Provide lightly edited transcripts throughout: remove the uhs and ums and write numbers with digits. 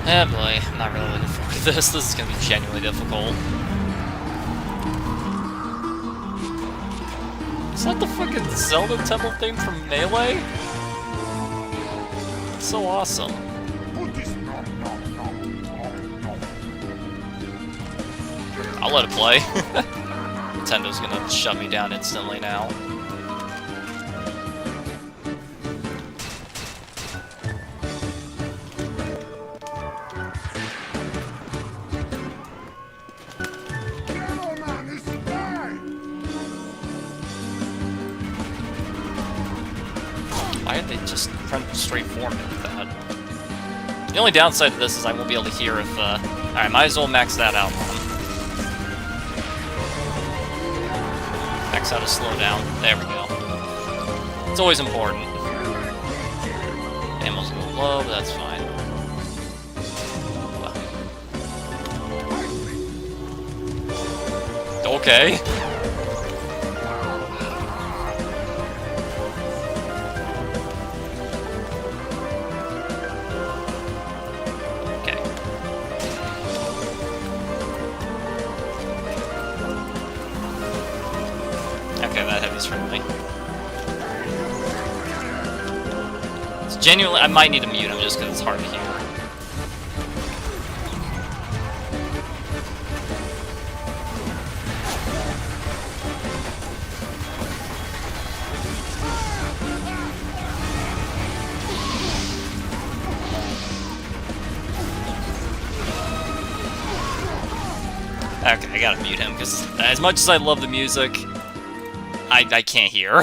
Eh boy, I'm not really looking forward to this. This is gonna be genuinely difficult. Is that the fucking Zelda temple theme from Melee? It's so awesome. I'll let it play. Nintendo's gonna shut me down instantly now. Why did they just run straight for me like that? The only downside to this is I won't be able to hear if, Alright, might as well max that out on. Max out a slowdown. There we go. It's always important. Ammo's a little low, but that's fine. Okay. Okay, that heavy's friendly. It's genuinely, I might need to mute him just because it's hard to hear. Okay, I gotta mute him because as much as I love the music, I can't hear. I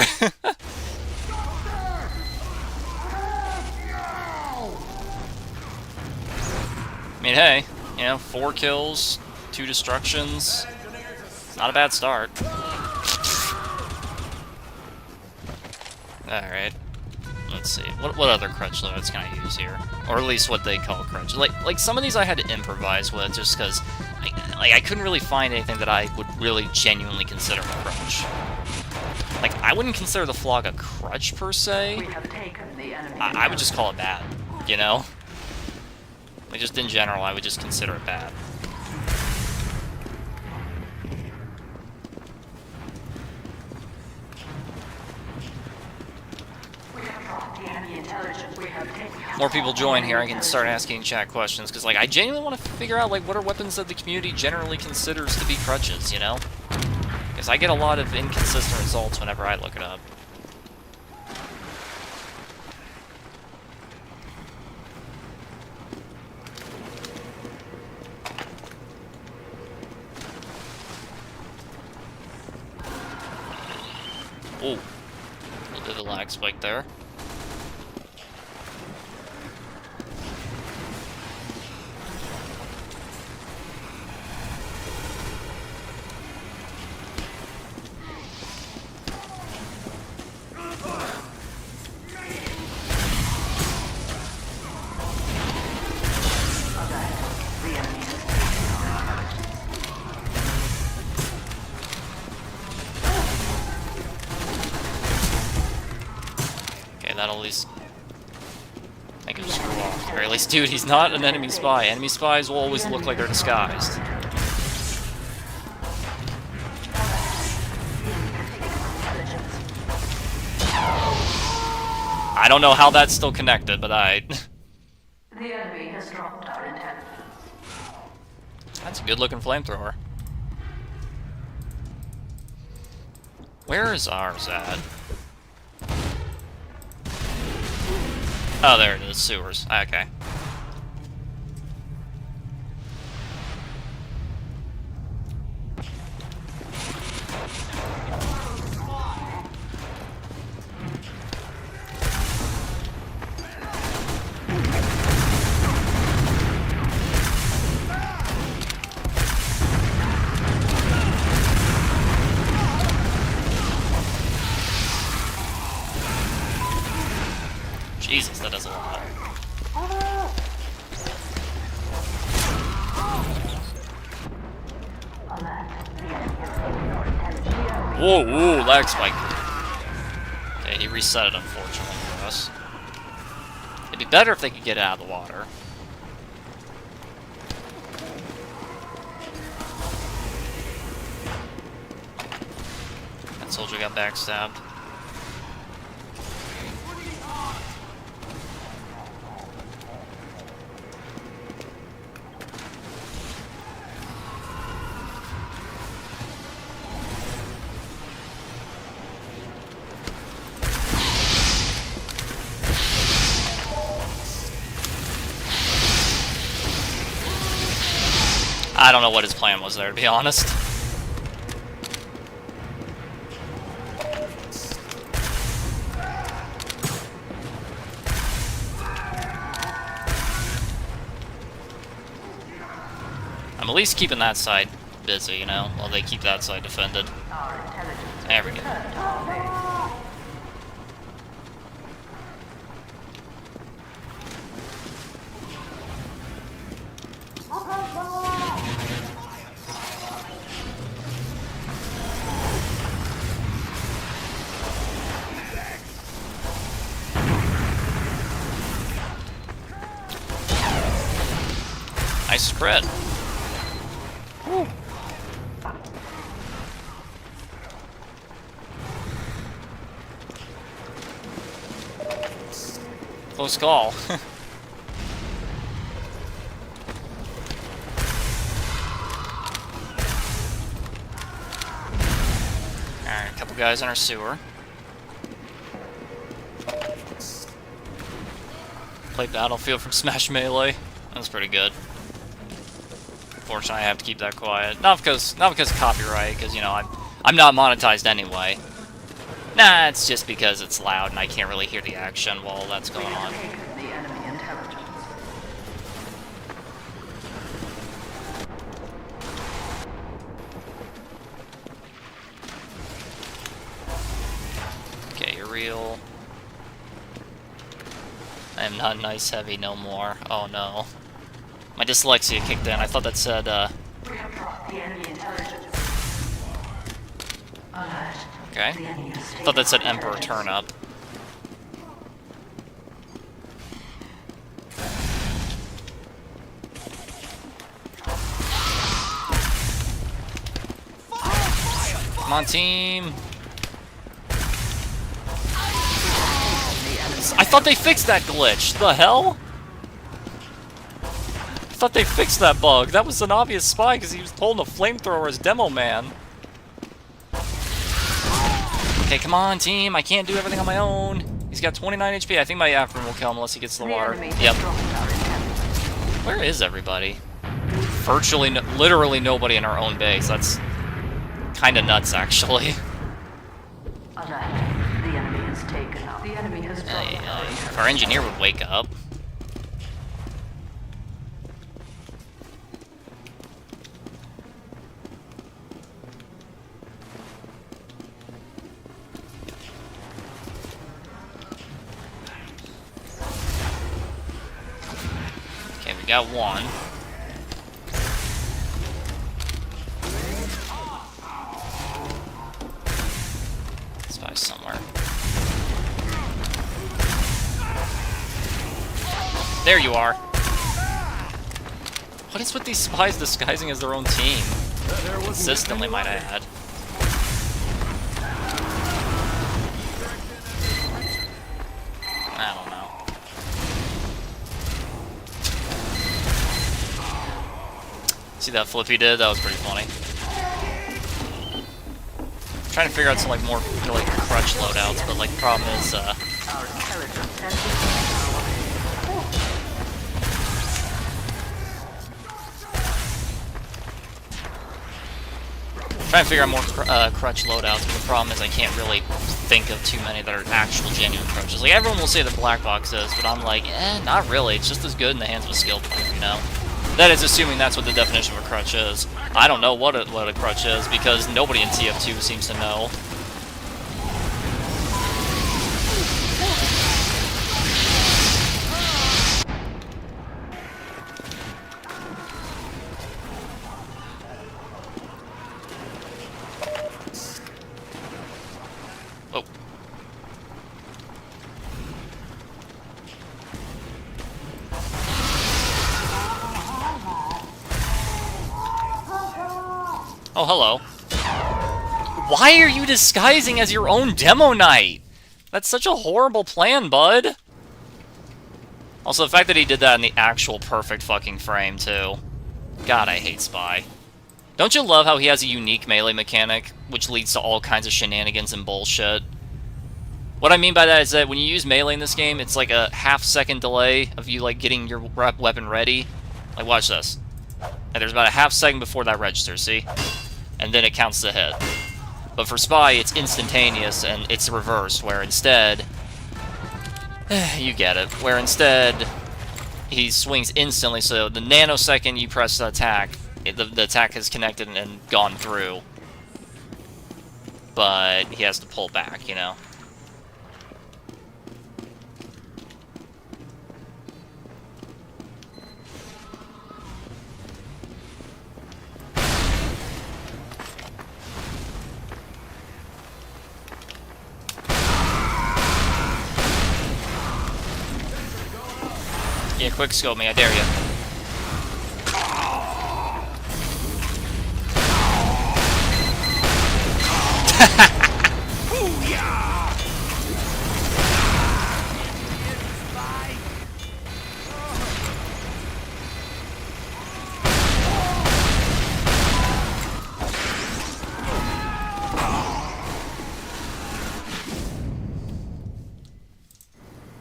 mean, hey, you know, 4 kills, 2 destructions. It's not a bad start. Alright. Let's see. What other crutch loads can I use here? Or at least what they call crutch. Like some of these I had to improvise with just because I couldn't really find anything that I would really genuinely consider a crutch. Like, I wouldn't consider the flog a crutch, per se. I would just call it bad, you know? Like, just in general, I would just consider it bad. More people join here, I can start asking chat questions, because, like, I genuinely want to figure out, like, what are weapons that the community generally considers to be crutches, you know? Because I get a lot of inconsistent results whenever I look it up. Ooh. A little bit of a lag spike there. That'll at least make him screw off. Or at least, dude, he's not an enemy spy. Enemy spies will always look like they're disguised. I don't know how that's still connected, but The enemy has dropped our intent. That's a good-looking flamethrower. Where is ours at? Oh, there it is. Sewers. Okay. Jesus, that does a lot. Whoa, whoa, lag spike. Okay, he reset it, unfortunately for us. It'd be better if they could get it out of the water. Soldier got backstabbed. I don't know what his plan was there, to be honest. I'm at least keeping that side busy, you know, while they keep that side defended. Our intelligence There we go. returned to our base. Nice crit. Woo. Close call. Alright, a couple guys in our sewer. Played Battlefield from Smash Melee. That was pretty good. Unfortunately, I have to keep that quiet. Not because of copyright, because you know I'm not monetized anyway. Nah, it's just because it's loud and I can't really hear the action while that's going on. Taken the enemy intelligence. Okay, you're real. I am not nice heavy no more. Oh no. My dyslexia kicked in. I thought that said, We have dropped the enemy intelligence. Alert. okay. The enemy has I taken thought that said our Emperor intelligence. turn up. Come on, team. I thought they fixed that glitch. The hell? I thought they fixed that bug. That was an obvious spy because he was holding a flamethrower as Demo Man. Okay, come on, team. I can't do everything on my own. He's got 29 HP. I think my Afrin will kill him unless he gets the The water. enemy has Yep. dropped our intelligence. Where is everybody? Virtually, literally nobody in our own base. That's kind of nuts, actually. Alert. The enemy has taken our. The enemy has dropped our intelligence. If our engineer would wake up. Okay, we got one. Spy somewhere. There you are. What is with these spies disguising as their own team? Consistently, might I add. I don't know. See that flip he did? That was pretty funny. I'm trying to figure out some like more like crutch loadouts, but like the problem is Our intelligence has been trying to figure out more crutch loadouts, but the problem is I can't really think of too many that are actual genuine crutches. Like everyone will say the black box is, but I'm like, not really. It's just as good in the hands of a skilled player, you know. That is assuming that's what the definition of a crutch is. I don't know what a crutch is because nobody in TF2 seems to know. Oh. Oh, hello. Why are you disguising as your own Demo Knight? That's such a horrible plan, bud. Also, the fact that he did that in the actual perfect fucking frame, too. God, I hate Spy. Don't you love how he has a unique melee mechanic, which leads to all kinds of shenanigans and bullshit? What I mean by that is that when you use melee in this game, it's like a half-second delay of you, like, getting your weapon ready. Like, watch this. And there's about a half-second before that registers, see? And then it counts the hit. But for Spy, it's instantaneous, and it's reversed, where instead... you get it. Where instead, he swings instantly, so the nanosecond you press the attack, the attack is connected and gone through. But he has to pull back, you know? Yeah, quick scope me, I dare you.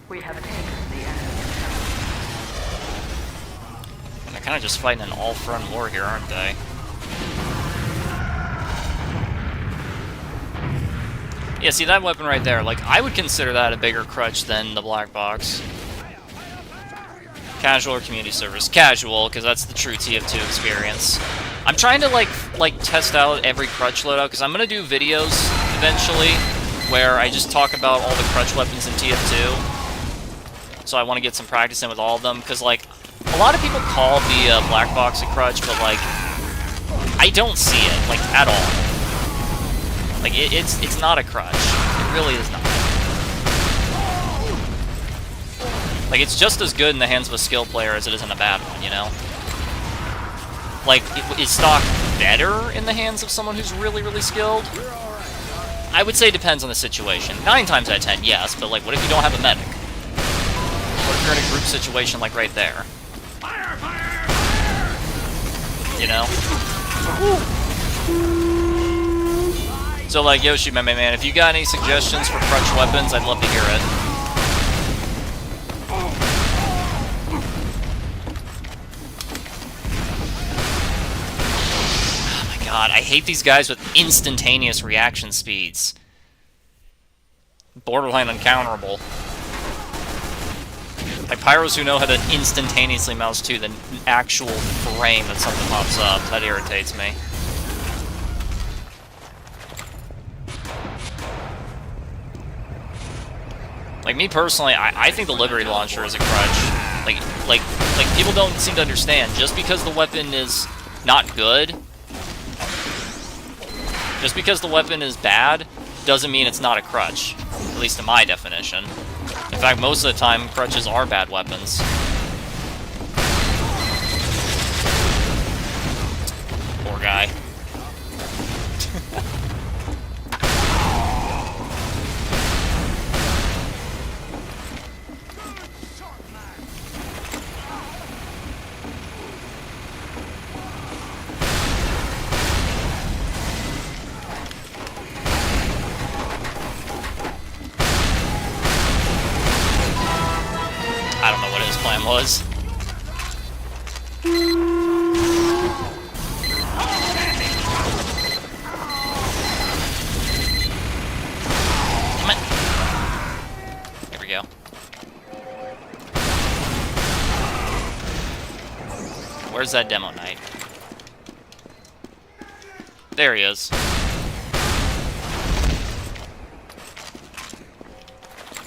We have taken the enemy. And they're kind of just fighting an all-front war here, aren't they? Yeah, see that weapon right there, like, I would consider that a bigger crutch than the black box. Casual or community service? Casual, because that's the true TF2 experience. I'm trying to, like test out every crutch loadout, because I'm going to do videos, eventually, where I just talk about all the crutch weapons in TF2. So I want to get some practice in with all of them, because, like, a lot of people call the black box a crutch, but, like, I don't see it, like, at all. Like, it's not a crutch. It really is not. Like, it's just as good in the hands of a skilled player as it is in a bad one, you know? Like, is stock better in the hands of someone who's really, really skilled? I would say it depends on the situation. 9 times out of 10, yes, but, like, what if you don't have a medic? What if you're in a group situation, like, right there? You know? So, like, Yoshi, man, if you got any suggestions for crutch weapons, I'd love to hear it. Oh my god, I hate these guys with instantaneous reaction speeds. Borderline uncounterable. Like, pyros who know how to instantaneously mouse to the actual frame that something pops up. That irritates me. Like, me personally, I think the Liberty Launcher is a crutch. Like, people don't seem to understand. Just because the weapon is not good, just because the weapon is bad, doesn't mean it's not a crutch. At least in my definition. In fact, most of the time, crutches are bad weapons. Poor guy. I don't know what his plan was. Come on. Here we go. Where's that Demo Knight? There he is. I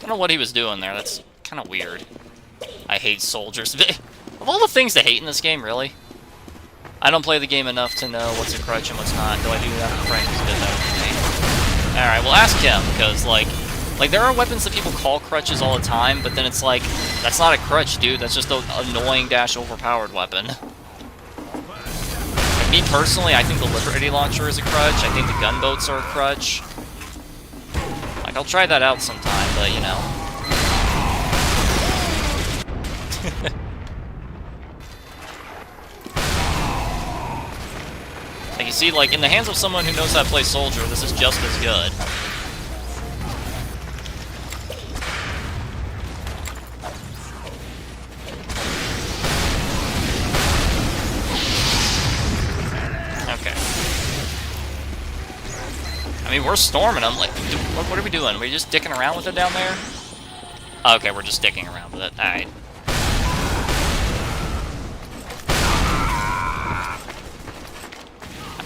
don't know what he was doing there. That's kind of weird. I hate soldiers. Of all the things to hate in this game, really? I don't play the game enough to know what's a crutch and what's not. Though I do have a friend who's good enough for me. Alright, well ask him, because, like, there are weapons that people call crutches all the time, but then it's like, that's not a crutch, dude. That's just an annoying dash overpowered weapon. Like, Me personally, I think the Liberty Launcher is a crutch. I think the gunboats are a crutch. Like, I'll try that out sometime, but, you know. Like, you see, like, in the hands of someone who knows how to play soldier, this is just as good. Okay. I mean, we're storming them. Like, what are we doing? We're just dicking around with it down there? Okay, we're just dicking around with it. Alright.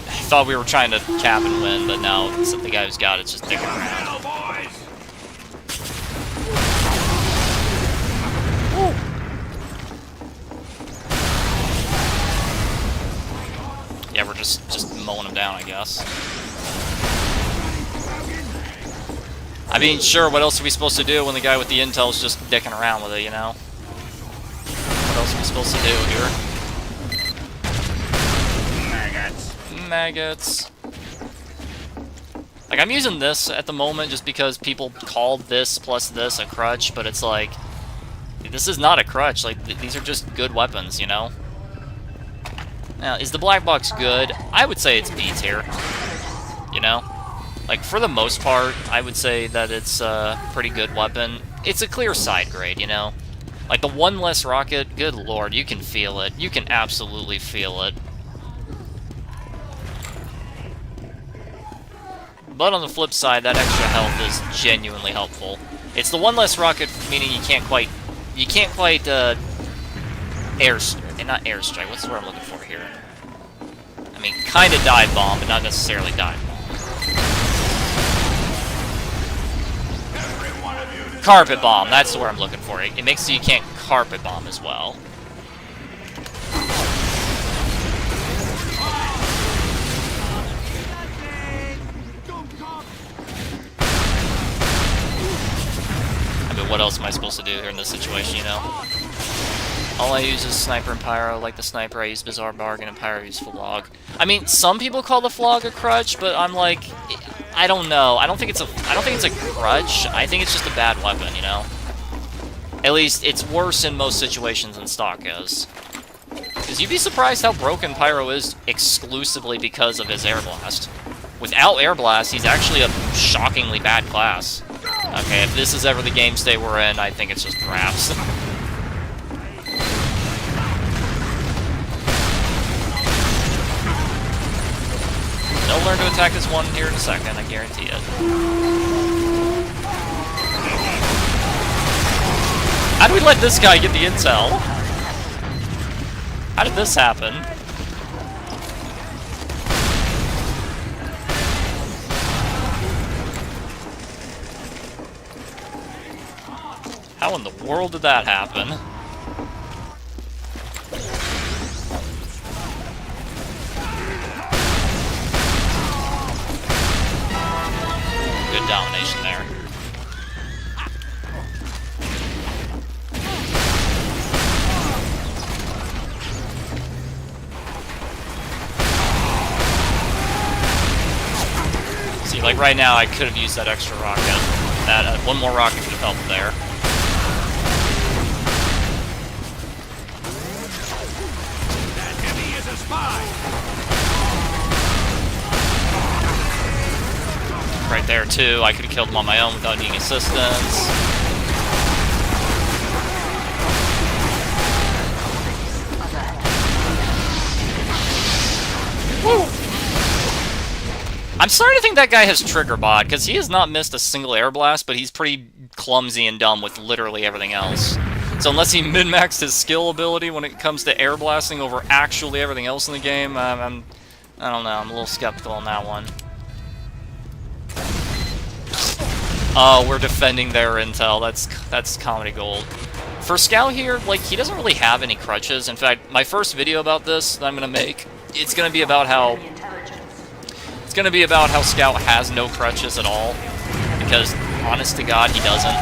I thought we were trying to cap and win, but now the guy who's got it's just dicking around. Woo. Yeah, we're just mowing them down, I guess. I mean, sure, what else are we supposed to do when the guy with the intel's just dicking around with it, you know? What else are we supposed to do here? Maggots. Like, I'm using this at the moment just because people called this plus this a crutch, but it's like, this is not a crutch. Like, these are just good weapons, you know? Now, is the black box good? I would say it's B tier. You know? Like, for the most part, I would say that it's a pretty good weapon. It's a clear side grade, you know? Like, the one less rocket, good lord, you can feel it. You can absolutely feel it. But on the flip side, that extra health is genuinely helpful. It's the one less rocket, meaning you can't quite not airstrike, what's the word I'm looking for here? I mean, kind of dive bomb, but not necessarily dive bomb. Carpet bomb, that's the word I'm looking for. It makes so you can't carpet bomb as well. I mean, what else am I supposed to do here in this situation, you know? All I use is Sniper and Pyro. Like the Sniper, I use Bizarre Bargain, and Pyro, I use Flog. I mean, some people call the Flog a crutch, but I'm like, I don't know. I don't think it's a crutch. I think it's just a bad weapon, you know? At least, it's worse in most situations than stock is. Because you'd be surprised how broken Pyro is exclusively because of his Air Blast. Without Air Blast, he's actually a shockingly bad class. Okay, if this is ever the game state we're in, I think it's just craps. They'll learn to attack this one here in a second, I guarantee it. How did we let this guy get the intel? How did this happen? How in the world did that happen? Good domination there. See, like right now, I could have used that extra rocket. That one more rocket could have helped there. That enemy is a spy. Right there, too. I could have killed him on my own without needing assistance. Woo! I'm starting to think that guy has trigger bot, because he has not missed a single air blast, but he's pretty clumsy and dumb with literally everything else. So unless he min-maxed his skill ability when it comes to air blasting over actually everything else in the game, I don't know, I'm a little skeptical on that one. Oh, we're defending their intel. That's comedy gold. For Scout here, like, he doesn't really have any crutches. In fact, my first video about this that I'm gonna make, it's gonna be about how Scout has no crutches at all. Because, honest to God, he doesn't.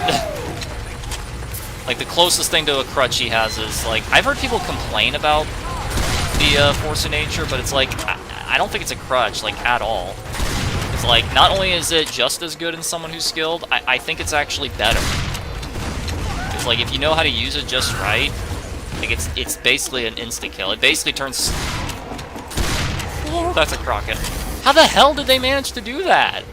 Like, the closest thing to a crutch he has is, like, I've heard people complain about the Force of Nature, but it's like, I don't think it's a crutch, like, at all. It's like, not only is it just as good in someone who's skilled, I think it's actually better. It's like, if you know how to use it just right, like, it's basically an insta-kill. It basically turns... Oh, that's a Crockett. How the hell did they manage to do that?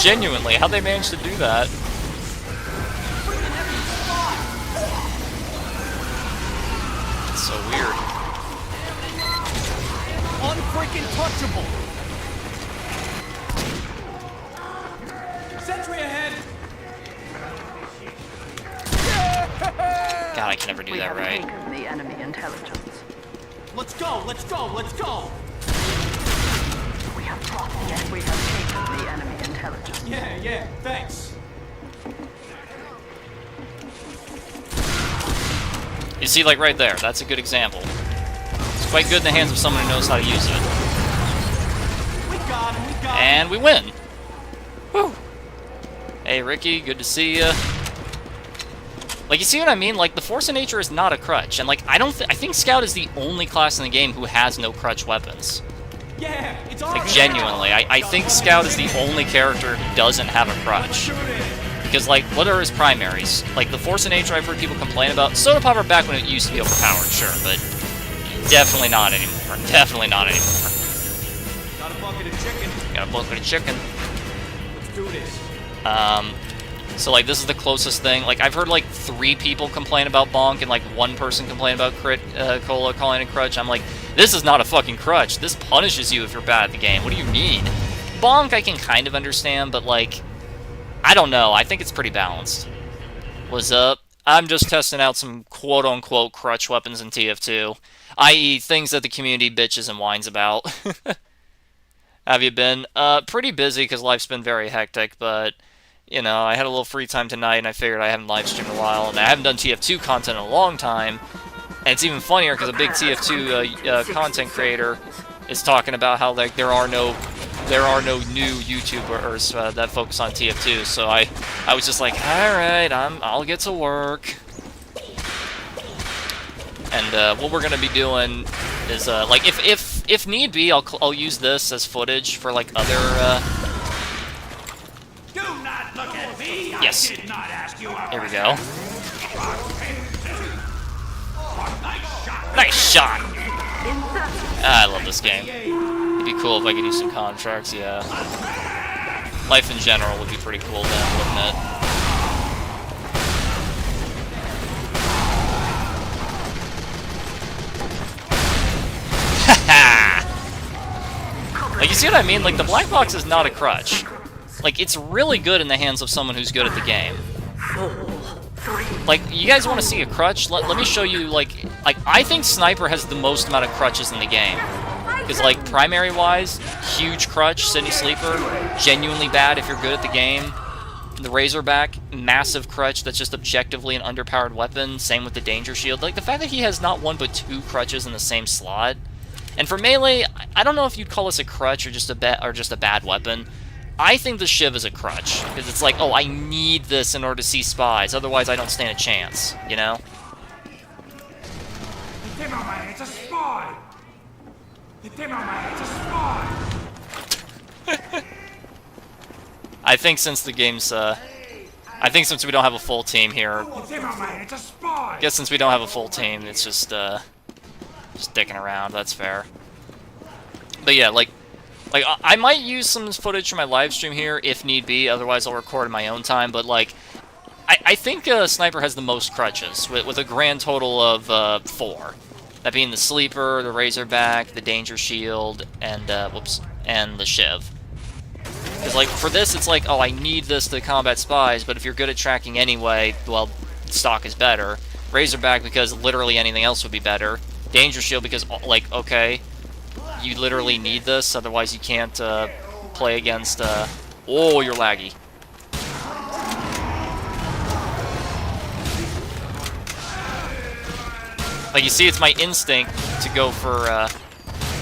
Genuinely, how'd they manage to do that? It's so weird. Unfreaking touchable! Sentry ahead! God, I can never do We that have right. taken the enemy intelligence. Let's go, let's go, let's go! We have brought the enemy. We have taken the enemy intelligence. Yeah, thanks. You see, like, right there, that's a good example. It's quite good in the hands of someone who knows how to use it. We got him, And we win! Whew! Hey, Ricky, good to see ya. Like, you see what I mean? Like, the Force of Nature is not a crutch, and, like, I think Scout is the only class in the game who has no crutch weapons. Yeah, it's all Like, genuinely, I think Scout is the only character who doesn't have a crutch. Because, like, what are his primaries? Like, the Force of Nature I've heard people complain about. Soda Popper back when it used to be overpowered, sure, but definitely not anymore. Definitely not anymore. Got a bucket of chicken. Got a bucket of chicken. Let's do this. So, like, this is the closest thing. Like, I've heard, like, 3 people complain about Bonk and, like, 1 person complain about Cola calling it a crutch. I'm like, this is not a fucking crutch. This punishes you if you're bad at the game. What do you mean? Bonk I can kind of understand, but, like, I don't know. I think it's pretty balanced. What's up? I'm just testing out some quote-unquote crutch weapons in TF2, i.e. things that the community bitches and whines about. Have you been? Pretty busy because life's been very hectic, but... You know, I had a little free time tonight, and I figured I haven't live streamed in a while, and I haven't done TF2 content in a long time. And it's even funnier because a big TF2 content creator is talking about how like there are no new YouTubers that focus on TF2. So I was just like, all right, I'll get to work. And what we're gonna be doing is like if need be, I'll use this as footage for like other. Do not look at me! Yes. I did not ask you out. Here we go. Nice shot! Nice shot! I love this game. It'd be cool if I could use some contracts, yeah. Life in general would be pretty cool then, wouldn't it? Haha! Like, you see what I mean? Like, the black box is not a crutch. Like, it's really good in the hands of someone who's good at the game. Like, you guys want to see a crutch? Let me show you, like, I think Sniper has the most amount of crutches in the game. Because, like, primary-wise, huge crutch, City Sleeper, genuinely bad if you're good at the game. The Razorback, massive crutch that's just objectively an underpowered weapon, same with the Danger Shield. Like, the fact that he has not 1 but 2 crutches in the same slot. And for melee, I don't know if you'd call this a crutch or just a bad weapon. I think the Shiv is a crutch, because it's like, oh, I need this in order to see spies, otherwise I don't stand a chance, you know? It's a spy! It's a spy! I think since the game's, I think since we don't have a full team here, It's a spy! I guess since we don't have a full team, it's just dicking around, that's fair. But yeah, like, I might use some footage from my live stream here, if need be, otherwise I'll record in my own time, but, like, I think Sniper has the most crutches, with a grand total of 4. That being the Sleeper, the Razorback, the Danger Shield, and, and the Shiv. Because, like, for this, it's like, oh, I need this to combat spies, but if you're good at tracking anyway, well, stock is better. Razorback, because literally anything else would be better. Danger Shield, because, like, okay, you literally need this, otherwise you can't play against, oh, you're laggy. Like, you see, it's my instinct to go for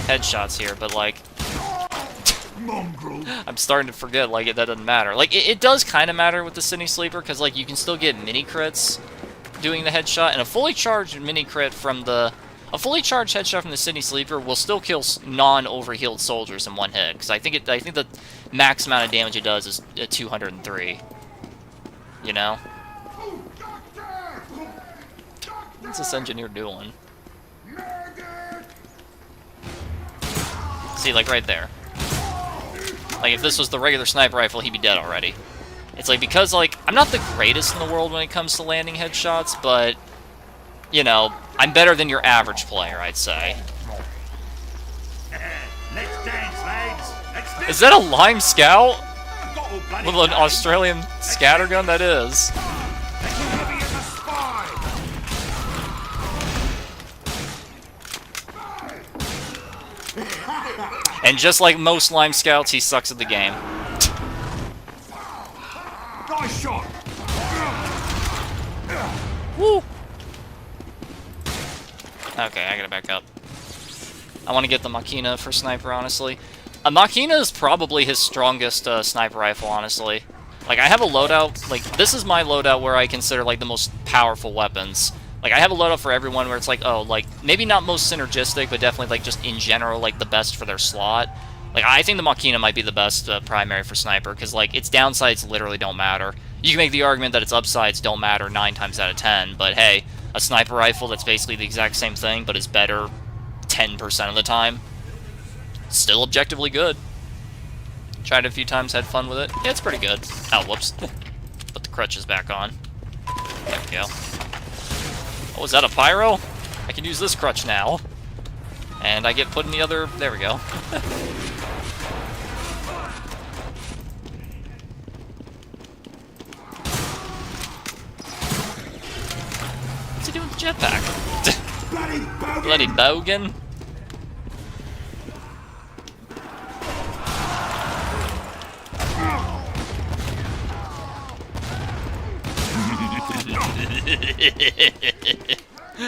headshots here, but, like, I'm starting to forget, like, that doesn't matter. Like, it does kind of matter with the City Sleeper, because, like, you can still get mini crits doing the headshot, and a fully charged mini crit from the... A fully charged headshot from the Sydney Sleeper will still kill non-overhealed soldiers in one hit, because I think the max amount of damage it does is 203. You know? What's this engineer doing? See, like right there. Like, if this was the regular sniper rifle, he'd be dead already. It's like, because, like, I'm not the greatest in the world when it comes to landing headshots, but, you know, I'm better than your average player, I'd say. Let's dance, lads. Let's dance. Is that a Lime Scout? Got all bloody With an day. Australian scattergun? That is. That's heavy as a spy. And just like most Lime Scouts, he sucks at the game. Nice shot. Woo! Okay, I gotta back up. I want to get the Machina for sniper, honestly. A Machina is probably his strongest sniper rifle, honestly. Like, I have a loadout, like, this is my loadout where I consider, like, the most powerful weapons. Like, I have a loadout for everyone where it's like, oh, like, maybe not most synergistic, but definitely, like, just in general, like, the best for their slot. Like, I think the Machina might be the best primary for sniper, because, like, its downsides literally don't matter. You can make the argument that its upsides don't matter 9 times out of 10, but hey, a sniper rifle that's basically the exact same thing, but is better 10% of the time, still objectively good. Tried it a few times, had fun with it. Yeah, it's pretty good. Oh, whoops. Put the crutches back on. There we go. Oh, is that a pyro? I can use this crutch now. And I get put in the other... There we go. What's he doing with the jetpack? Bloody bogan. Bloody bogan.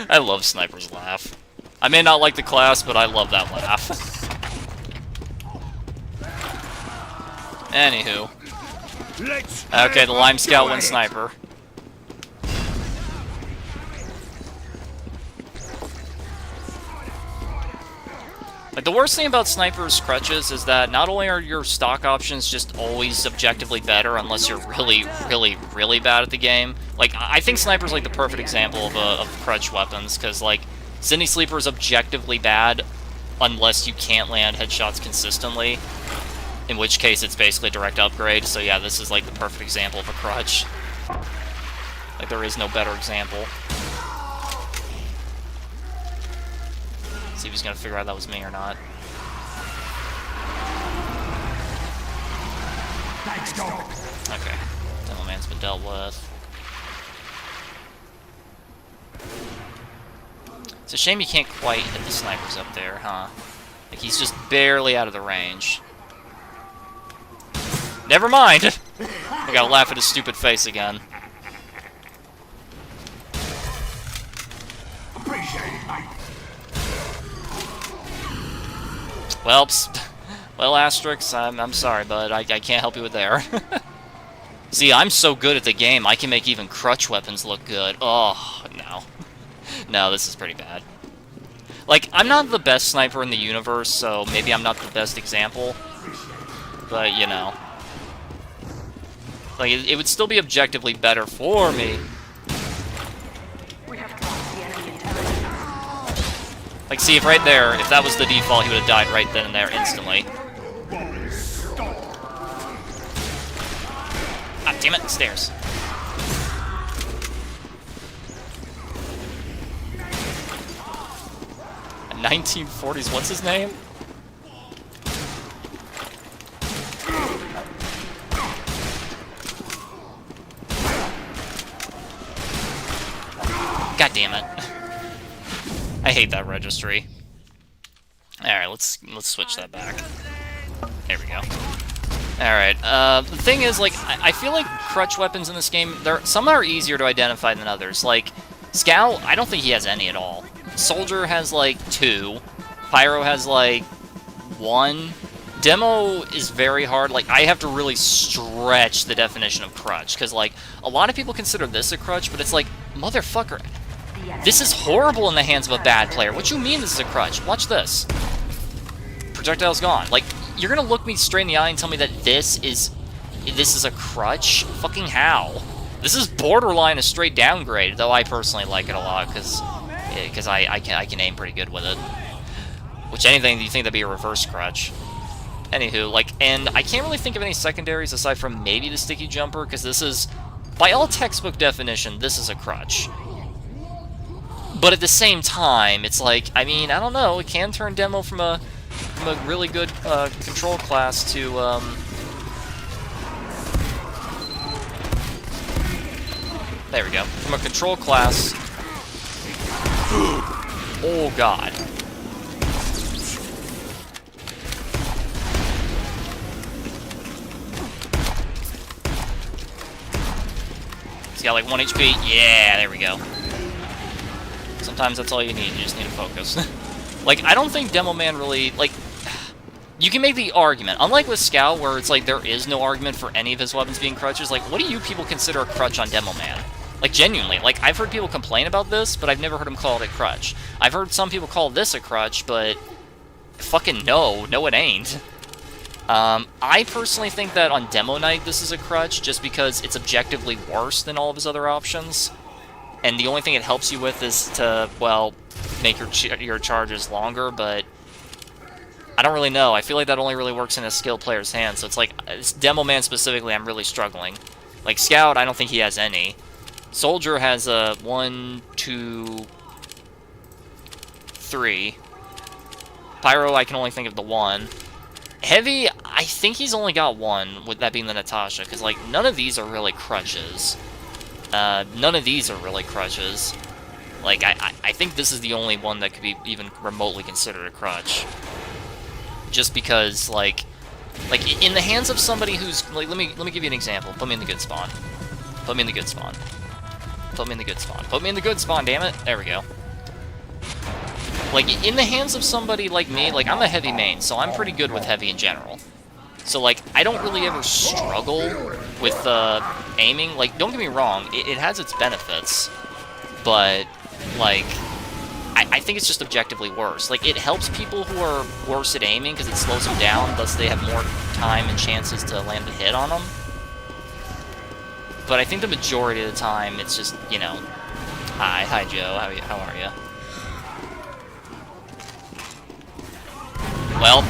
I love Sniper's laugh. I may not like the class, but I love that laugh. Anywho. Let's Okay, the Lime Scout went do it. Sniper. Like, the worst thing about Sniper's crutches is that not only are your stock options just always objectively better unless you're really, really, really bad at the game. Like, I think Sniper's, like, the perfect example of crutch weapons, because, like, Sydney Sleeper is objectively bad unless you can't land headshots consistently, in which case it's basically a direct upgrade. So yeah, this is, like, the perfect example of a crutch. Like, there is no better example. See if he's gonna figure out that was me or not. Thanks, dog. Okay. Demo man's been dealt with. It's a shame you can't quite hit the snipers up there, huh? Like, he's just barely out of the range. Never mind! I gotta laugh at his stupid face again. Appreciate it, mate. Well, well, Asterix, I'm sorry, but I can't help you with there. See, I'm so good at the game, I can make even crutch weapons look good. Oh, no. No, this is pretty bad. Like, I'm not the best sniper in the universe, so maybe I'm not the best example. But, you know. Like, it would still be objectively better for me. We have lost the enemy intelligence. Like, see, if right there, if that was the default, he would have died right then and there instantly. Ah, damn it, stairs. A 1940s, what's his name? God damn it. I hate that registry. Alright, let's switch that back. There we go. Alright, the thing is, like, I feel like crutch weapons in this game, some are easier to identify than others. Like, Scout, I don't think he has any at all. Soldier has, like, 2. Pyro has, like, 1. Demo is very hard. Like, I have to really stretch the definition of crutch, because, like, a lot of people consider this a crutch, but it's like, Motherfucker. The enemy This is horrible in the hands of a bad player. What you mean this is a crutch? Watch this. Projectile's gone. Like, you're gonna look me straight in the eye and tell me that this is a crutch? Fucking how? This is borderline a straight downgrade, though I personally like it a lot, because I can aim pretty good with it. Which, anything, do you think that'd be a reverse crutch? Anywho, like, and I can't really think of any secondaries aside from maybe the sticky jumper, because this is, by all textbook definition, this is a crutch. But at the same time, it's like, I mean, I don't know, it can turn demo from a really good control class to, there we go. From a control class... Oh, God. He's got like 1 HP. Yeah, there we go. Sometimes that's all you need. You just need to focus. Like, I don't think Demo Man really, like... You can make the argument. Unlike with Scout, where it's like there is no argument for any of his weapons being crutches, like, what do you people consider a crutch on Demo Man? Like, genuinely. Like, I've heard people complain about this, but I've never heard them call it a crutch. I've heard some people call this a crutch, but... Fucking no. No, it ain't. I personally think that on Demo Night this is a crutch, just because it's objectively worse than all of his other options. And the only thing it helps you with is to, well, make your charges longer, but... I don't really know. I feel like that only really works in a skilled player's hands, so it's like, it's Demo Man specifically, I'm really struggling. Like, Scout, I don't think he has any. Soldier has a 1, 2, 3. Pyro, I can only think of the 1. Heavy, I think he's only got 1, with that being the Natasha, because, like, none of these are really crutches. None of these are really crutches. Like, I think this is the only one that could be even remotely considered a crutch. Just because, like, in the hands of somebody who's, like, let me give you an example. Put me in the good spawn. Put me in the good spawn. Put me in the good spawn. Put me in the good spawn, damn it. There we go. Like, in the hands of somebody like me, like, I'm a heavy main, so I'm pretty good with heavy in general. So, like, I don't really ever struggle with, aiming. Like, don't get me wrong, it has its benefits. But, like... I think it's just objectively worse. Like, it helps people who are worse at aiming because it slows them down, thus they have more time and chances to land a hit on them. But I think the majority of the time, it's just, you know... Hi Joe, how are you? Well...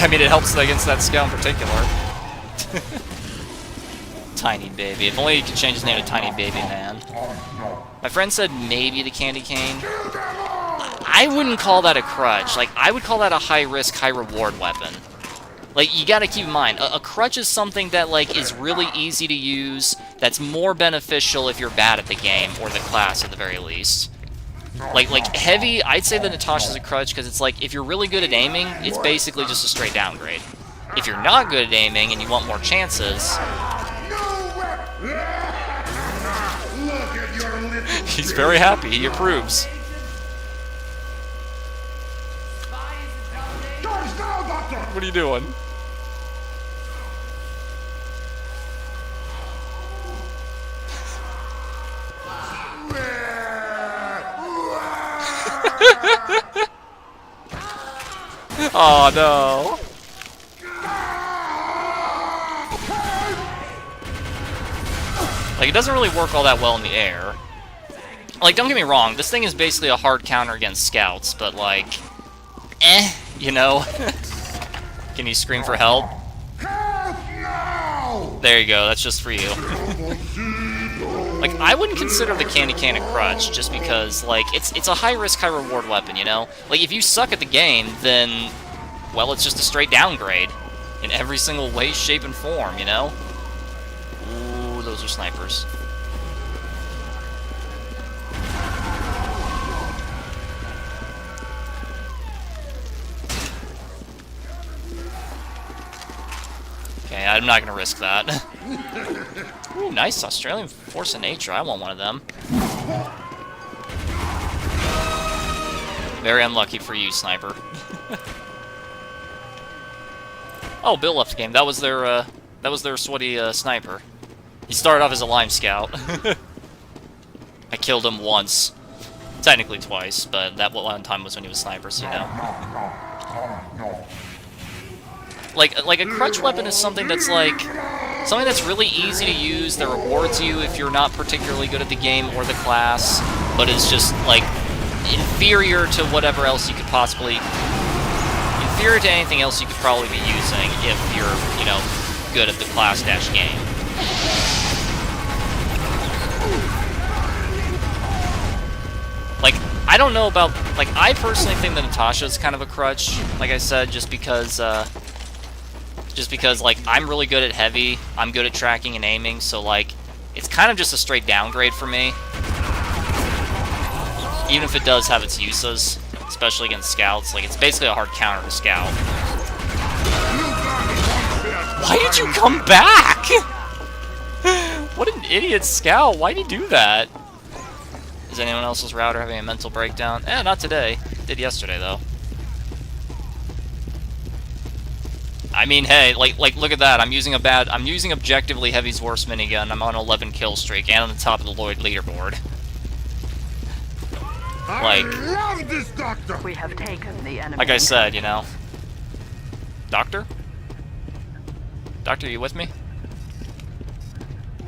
I mean, it helps against that Scout in particular. Tiny Baby. If only you could change his name to Tiny Baby Man. My friend said maybe the candy cane. I wouldn't call that a crutch. Like, I would call that a high-risk, high-reward weapon. Like, you gotta keep in mind, a crutch is something that, like, is really easy to use, that's more beneficial if you're bad at the game, or the class at the very least. Like heavy, I'd say the Natasha's a crutch, because it's like, if you're really good at aiming, it's basically just a straight downgrade. If you're not good at aiming, and you want more chances... He's very happy, he approves. What are you doing? Oh no. Like, it doesn't really work all that well in the air. Like, don't get me wrong, this thing is basically a hard counter against Scouts, but, like, you know? Can you scream for help? There you go, that's just for you. Like, I wouldn't consider the candy cane a crutch, just because, like, it's a high-risk, high-reward weapon, you know? Like, if you suck at the game, then, well, it's just a straight downgrade. In every single way, shape, and form, you know? Ooh, those are snipers. Okay, I'm not gonna risk that. Ooh, nice Australian Force of Nature. I want one of them. Very unlucky for you, sniper. Oh, Bill left the game. That was their sweaty sniper. He started off as a Lime Scout. killed him once. Technically twice, but that one time was when he was sniper, so you know. Like a crutch weapon is something that's like something that's really easy to use, that rewards you if you're not particularly good at the game or the class, but is just like inferior to whatever else you could possibly inferior to anything else you could probably be using if you're, you know, good at the class-game. Like, I don't know about, like, I personally think that Natasha's kind of a crutch, like I said, just because, like, I'm really good at heavy, I'm good at tracking and aiming, so, like, it's kind of just a straight downgrade for me. Even if it does have its uses, especially against scouts, like, it's basically a hard counter to scout. Why did you come back? What an idiot scout, why'd you do that? Is anyone else's router having a mental breakdown? Eh, not today. Did yesterday, though. I mean, hey, like, look at that. I'm using objectively Heavy's worst minigun. I'm on an 11 kill streak and on the top of the Lloyd leaderboard. Like, I love this doctor. We have taken the enemy. like I said, you know. Doctor? Doctor, you with me?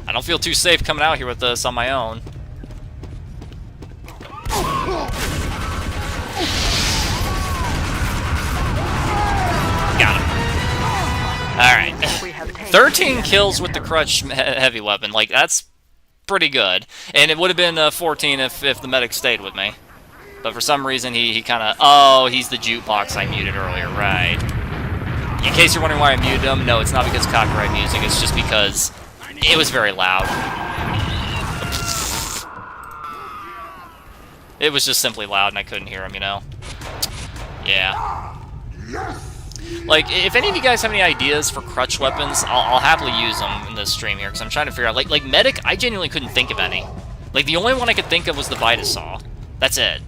I don't feel too safe coming out here with this on my own. Got him. Alright. 13 kills with the crutch heavy weapon. Like, that's pretty good. And it would have been 14 if the medic stayed with me. But for some reason, he kind of... Oh, he's the jukebox I muted earlier, right. In case you're wondering why I muted him, no, it's not because of copyright music. It's just because it was very loud. It was just simply loud and I couldn't hear him, you know? Yeah. Like, if any of you guys have any ideas for crutch weapons, I'll happily use them in this stream here, because I'm trying to figure out... Like, medic, I genuinely couldn't think of any. Like, the only one I could think of was the Vitasaw. That's it.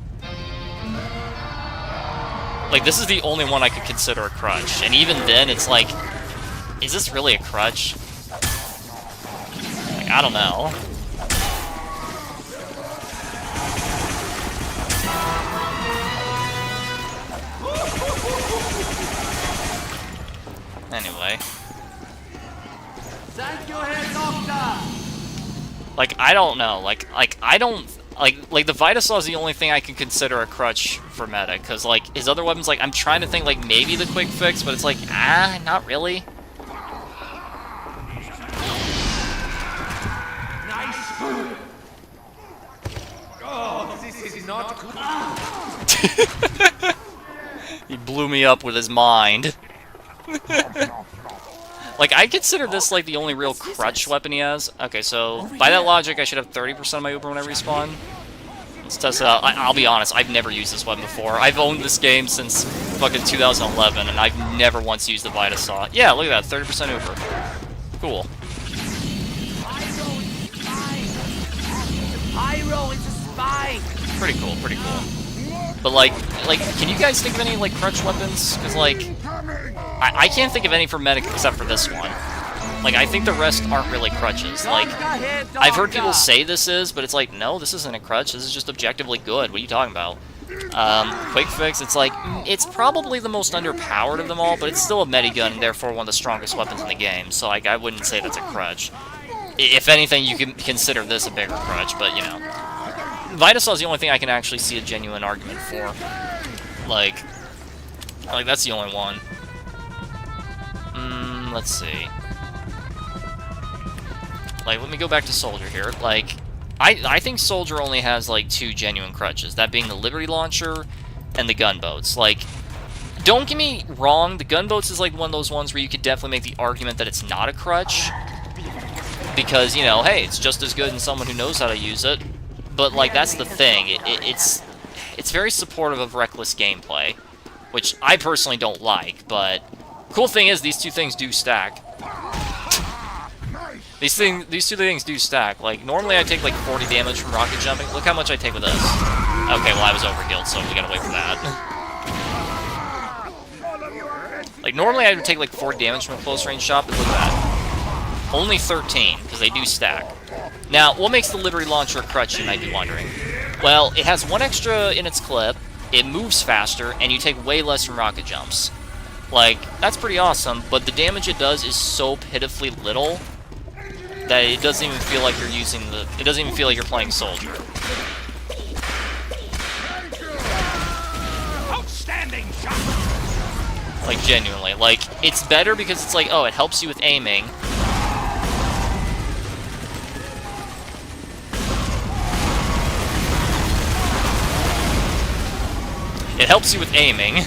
Like, this is the only one I could consider a crutch. And even then, it's like... Is this really a crutch? Like, I don't know. Anyway. Thank you, Herr Doctor. Like, I don't know. Like I don't... Like, the Vitasaw is the only thing I can consider a crutch for medic, because, like, his other weapons, like, I'm trying to think, like, maybe the quick fix, but it's like, not really. Nice. Oh, this is not good. He blew me up with his mind. Like, I consider this, like, the only real crutch weapon he has. Okay, so, by that logic, I should have 30% of my Uber when I respawn. Let's test it out. I'll be honest, I've never used this weapon before. I've owned this game since fucking 2011, and I've never once used the Vitasaw. Yeah, look at that, 30% Uber. Cool. Pyro is a spy. Pretty cool, pretty cool. But, like, can you guys think of any, like, crutch weapons? Because, like, I can't think of any for medic except for this one. Like, I think the rest aren't really crutches. Like, I've heard people say this is, but it's like, no, this isn't a crutch. This is just objectively good. What are you talking about? Quick fix, it's like, it's probably the most underpowered of them all, but it's still a medigun, and therefore one of the strongest weapons in the game. So, like, I wouldn't say that's a crutch. If anything, you can consider this a bigger crutch, but, you know. Vitasaw is the only thing I can actually see a genuine argument for. Like that's the only one. Let's see. Like, let me go back to Soldier here. Like, I think Soldier only has, like, 2 genuine crutches. That being the Liberty Launcher and the gunboats. Like, don't get me wrong, the gunboats is, like, one of those ones where you could definitely make the argument that it's not a crutch. Because, you know, hey, it's just as good in someone who knows how to use it. But, like, that's the thing. It's very supportive of reckless gameplay, which I personally don't like, but cool thing is these two things do stack. These two things do stack. Like, normally I take, like, 40 damage from rocket jumping. Look how much I take with this. Okay, well, I was overhealed, so we gotta wait for that. Like, normally I would take, like, 40 damage from a close range shot, but look at that. Only 13, because they do stack. Now, what makes the Liberty Launcher a crutch, you might be wondering? Well, it has 1 extra in its clip, it moves faster, and you take way less from rocket jumps. Like, that's pretty awesome, but the damage it does is so pitifully little that it doesn't even feel like you're using the... It doesn't even feel like you're playing Soldier. Outstanding shot. Like, genuinely. Like, it's better because it's like, oh, it helps you with aiming. It helps you with aiming.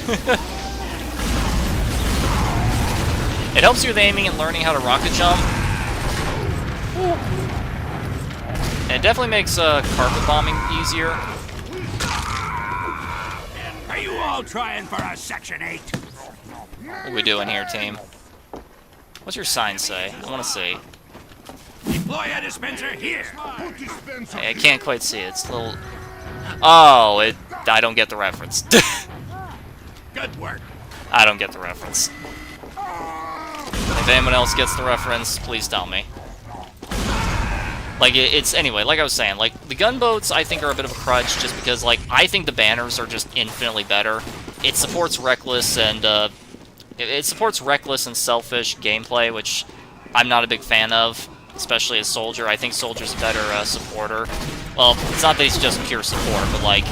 It helps you with aiming and learning how to rocket jump. And it definitely makes carpet bombing easier. Are you all trying for a Section 8? What are we doing here, team? What's your sign say? I want to see. Deploy a dispenser here. Hey, I can't quite see it. It's a little... Oh, I don't get the reference. Good work. I don't get the reference. If anyone else gets the reference, please tell me. Like, it's... Anyway, like I was saying, like, the gunboats, I think, are a bit of a crutch, just because, like, I think the banners are just infinitely better. It supports reckless and, it supports reckless and selfish gameplay, which I'm not a big fan of, especially as Soldier. I think Soldier's a better, supporter. Well, it's not that he's just pure support, but, like,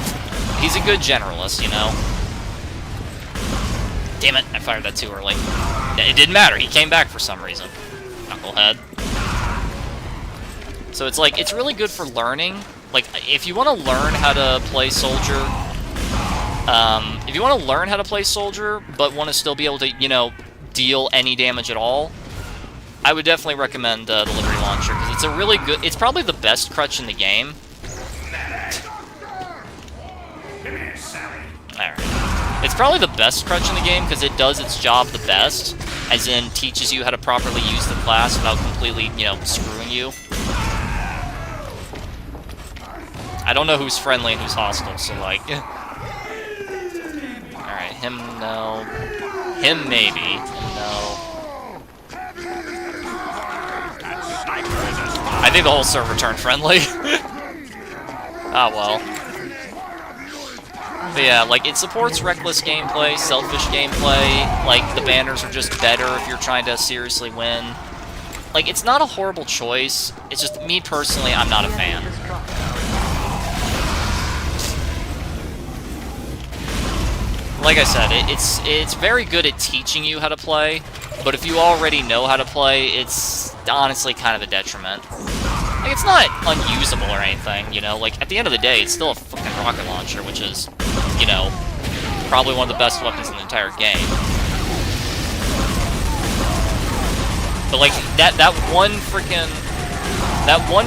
he's a good generalist, you know? Damn it, I fired that too early. It didn't matter, he came back for some reason. Knucklehead. So it's like, it's really good for learning. Like, if you want to learn how to play Soldier, but want to still be able to, you know, deal any damage at all, I would definitely recommend the Liberty Launcher, because it's a really good, it's probably the best crutch in the game. Alright. It's probably the best crutch in the game, because it does its job the best, as in teaches you how to properly use the class without completely, you know, screwing you. I don't know who's friendly and who's hostile, so, like... Alright, him, no. Him, maybe. Him, no. I think the whole server turned friendly. Ah, well. But yeah, like, it supports reckless gameplay, selfish gameplay. Like, the banners are just better if you're trying to seriously win. Like, it's not a horrible choice. It's just, me personally, I'm not a fan. Like I said, it's very good at teaching you how to play, but if you already know how to play, it's honestly kind of a detriment. Like, it's not unusable or anything, you know? Like, at the end of the day, it's still a fucking rocket launcher, which is, you know, probably one of the best weapons in the entire game. But, like, that one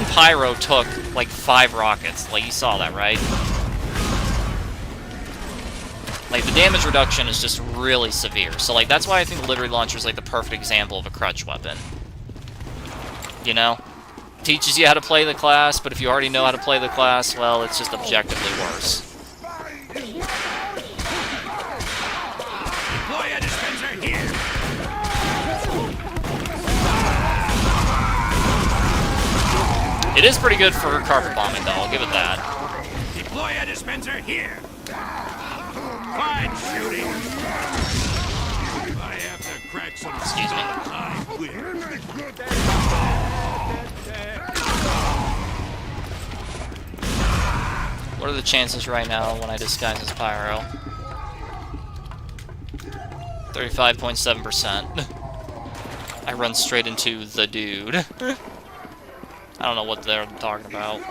pyro took, like, 5 rockets. Like, you saw that, right? Like, the damage reduction is just really severe. So, like, that's why I think the Liberty Launcher is, like, the perfect example of a crutch weapon. You know? Teaches you how to play the class, but if you already know how to play the class, well, it's just objectively worse. Deploy a dispenser here. It is pretty good for carpet bombing, though, I'll give it that. Deploy a dispenser here. Fine shooting. I have to crack some. Excuse me. I will. What are the chances right now when I disguise as pyro? 35.7%. I run straight into the dude. I don't know what they're talking about.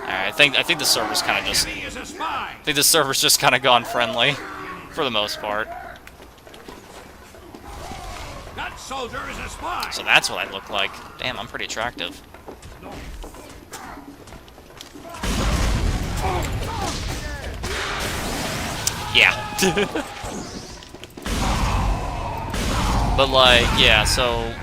Alright, I think the server's kind of just... I think the server's just kind of gone friendly, for the most part. That soldier is a spy. So that's what I look like. Damn, I'm pretty attractive. Yeah. But, like, yeah, so...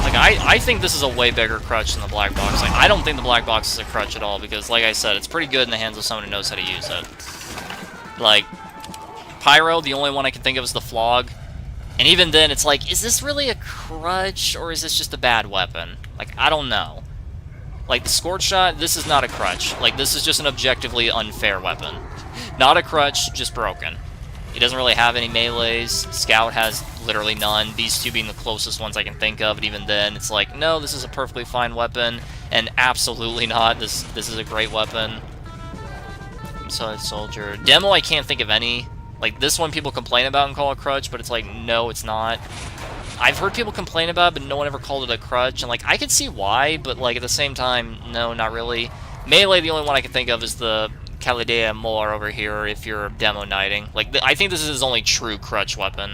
Like, I think this is a way bigger crutch than the black box. Like, I don't think the black box is a crutch at all, because, like I said, it's pretty good in the hands of someone who knows how to use it. Like, Pyro, the only one I can think of is the Flog. And even then, it's like, is this really a crutch, or is this just a bad weapon? Like, I don't know. Like, the Scorch Shot, this is not a crutch. Like, this is just an objectively unfair weapon. Not a crutch, just broken. He doesn't really have any melees. Scout has literally none. These two being the closest ones I can think of, and even then, it's like, no, this is a perfectly fine weapon, and absolutely not. This is a great weapon. Solid Soldier. Demo, I can't think of any. Like, this one people complain about and call a crutch, but it's like, no, it's not. I've heard people complain about it, but no one ever called it a crutch, and like, I could see why, but like, at the same time, no, not really. Melee, the only one I can think of is the Calidea Moor over here, if you're demo knighting. Like, I think this is his only true crutch weapon.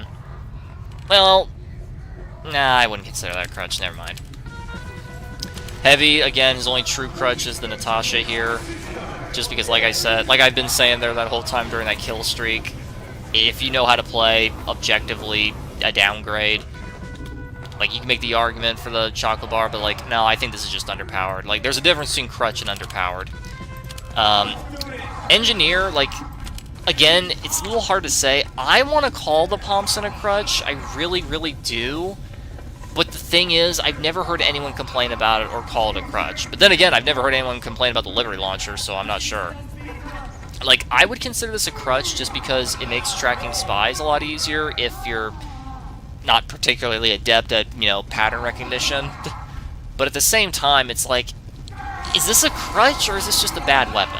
Well, nah, I wouldn't consider that a crutch, never mind. Heavy, again, his only true crutch is the Natasha here. Just because, like I said, like I've been saying there that whole time during that kill streak, if you know how to play, objectively, a downgrade. Like, you can make the argument for the chocolate bar, but like, no, I think this is just underpowered. Like, there's a difference between crutch and underpowered. Engineer, like, again, it's a little hard to say. I want to call the Thompson a crutch. I really, really do. But the thing is, I've never heard anyone complain about it or call it a crutch. But then again, I've never heard anyone complain about the Liberty Launcher, so I'm not sure. Like, I would consider this a crutch just because it makes tracking spies a lot easier if you're not particularly adept at, you know, pattern recognition. But at the same time, it's like, is this a crutch or is this just a bad weapon?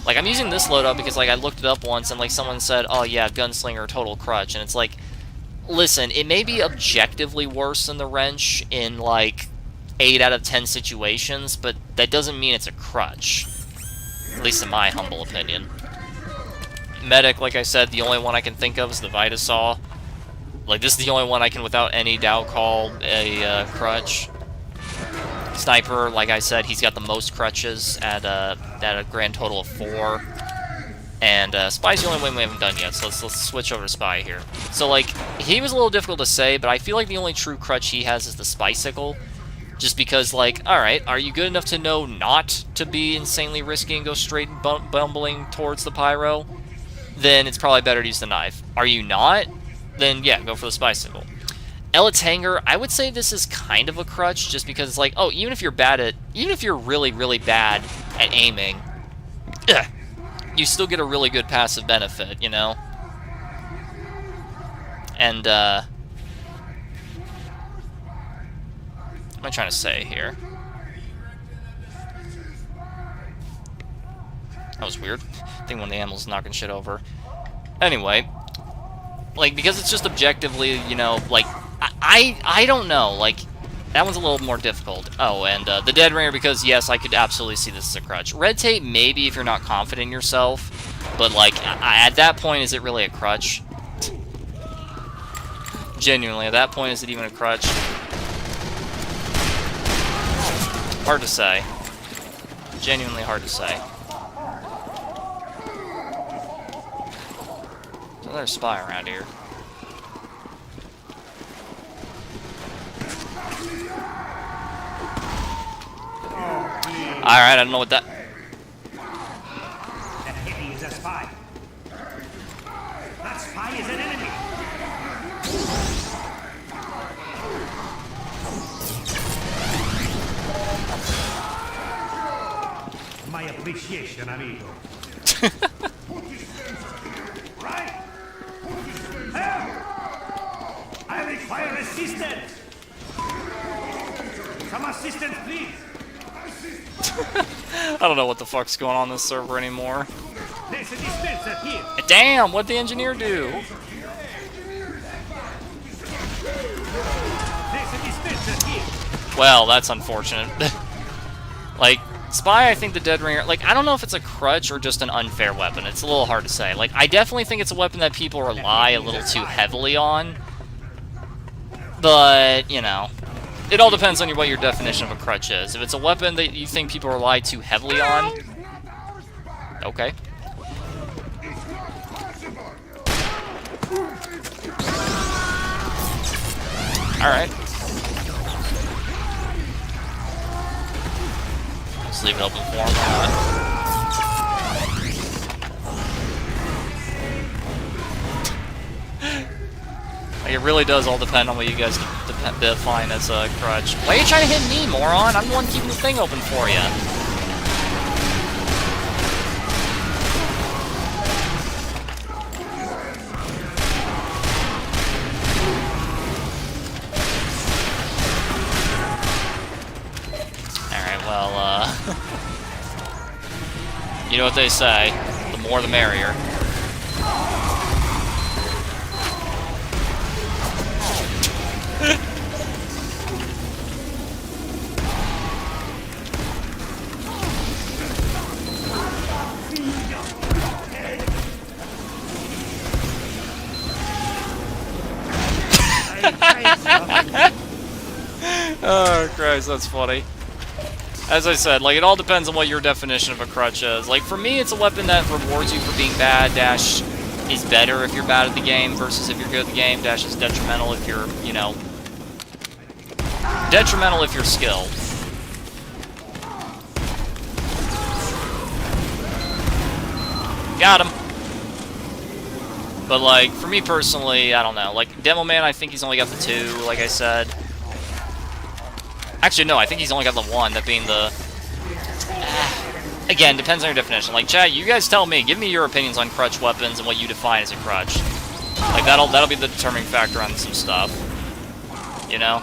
Like, I'm using this loadout because, like, I looked it up once and, like, someone said, oh yeah, Gunslinger, total crutch. And it's like, listen, it may be objectively worse than the wrench in, like, 8 out of 10 situations, but that doesn't mean it's a crutch. At least in my humble opinion. Medic, like I said, the only one I can think of is the Vitasaw. Like, this is the only one I can, without any doubt, call a crutch. Sniper, like I said, he's got the most crutches at a grand total of 4. And Spy's the only one we haven't done yet, so let's switch over to Spy here. So, like, he was a little difficult to say, but I feel like the only true crutch he has is the Spycicle. Just because, like, alright, are you good enough to know not to be insanely risky and go straight bumbling towards the Pyro? Then it's probably better to use the knife. Are you not? Then, yeah, go for the Spycicle. Elit's Hanger, I would say this is kind of a crutch, just because it's like, oh, even if you're really, really bad at aiming, you still get a really good passive benefit, you know? And, what am I trying to say here? That was weird. I think one of the animals is knocking shit over. Anyway, like, because it's just objectively, you know, like, I don't know, like, that one's a little more difficult. Oh, and the Dead Ringer, because, yes, I could absolutely see this as a crutch. Red Tape, maybe, if you're not confident in yourself, but, like, at that point, is it really a crutch? Genuinely, at that point, is it even a crutch? Hard to say. Genuinely hard to say. There's another spy around here. Alright, I don't know what that... That heavy is a spy. That spy is an enemy. My appreciation, amigo. Right. Help! I require assistance. Some assistance, please. I don't know what the fuck's going on this server anymore. There's a dispenser here. Damn, what'd the engineer do? There's a dispenser here. Well, that's unfortunate. Like, Spy, I think the Dead Ringer, like, I don't know if it's a crutch or just an unfair weapon. It's a little hard to say. Like, I definitely think it's a weapon that people rely a little too heavily on. But, you know, it all depends on what your definition of a crutch is. If it's a weapon that you think people rely too heavily on, okay. Alright. Just leave it open for him. I Like, it really does all depend on what you guys define as a crutch. Why are you trying to hit me, moron? I'm the one keeping the thing open for you. Alright, well, you know what they say, the more the merrier. Oh, Christ, that's funny. As I said, like, it all depends on what your definition of a crutch is. Like, for me, it's a weapon that rewards you for being bad. Dash is better if you're bad at the game versus if you're good at the game. Dash is detrimental if you're, you know, detrimental if you're skilled. Got him. But, like, for me personally, I don't know. Like, Demo Man, I think he's only got the 2, like I said. Actually, no, I think he's only got the 1, that being the... Again, depends on your definition. Like, chat, you guys tell me. Give me your opinions on crutch weapons and what you define as a crutch. Like, that'll be the determining factor on some stuff. You know?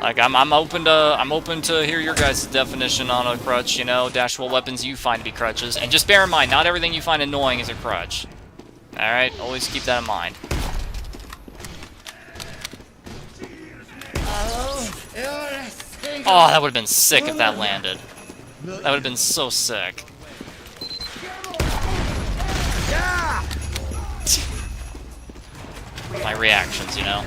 Like, I'm open to hear your guys' definition on a crutch, you know, dash what weapons you find to be crutches. And just bear in mind, not everything you find annoying is a crutch. Alright, always keep that in mind. Oh, that would have been sick if that landed. That would have been so sick. My reactions, you know.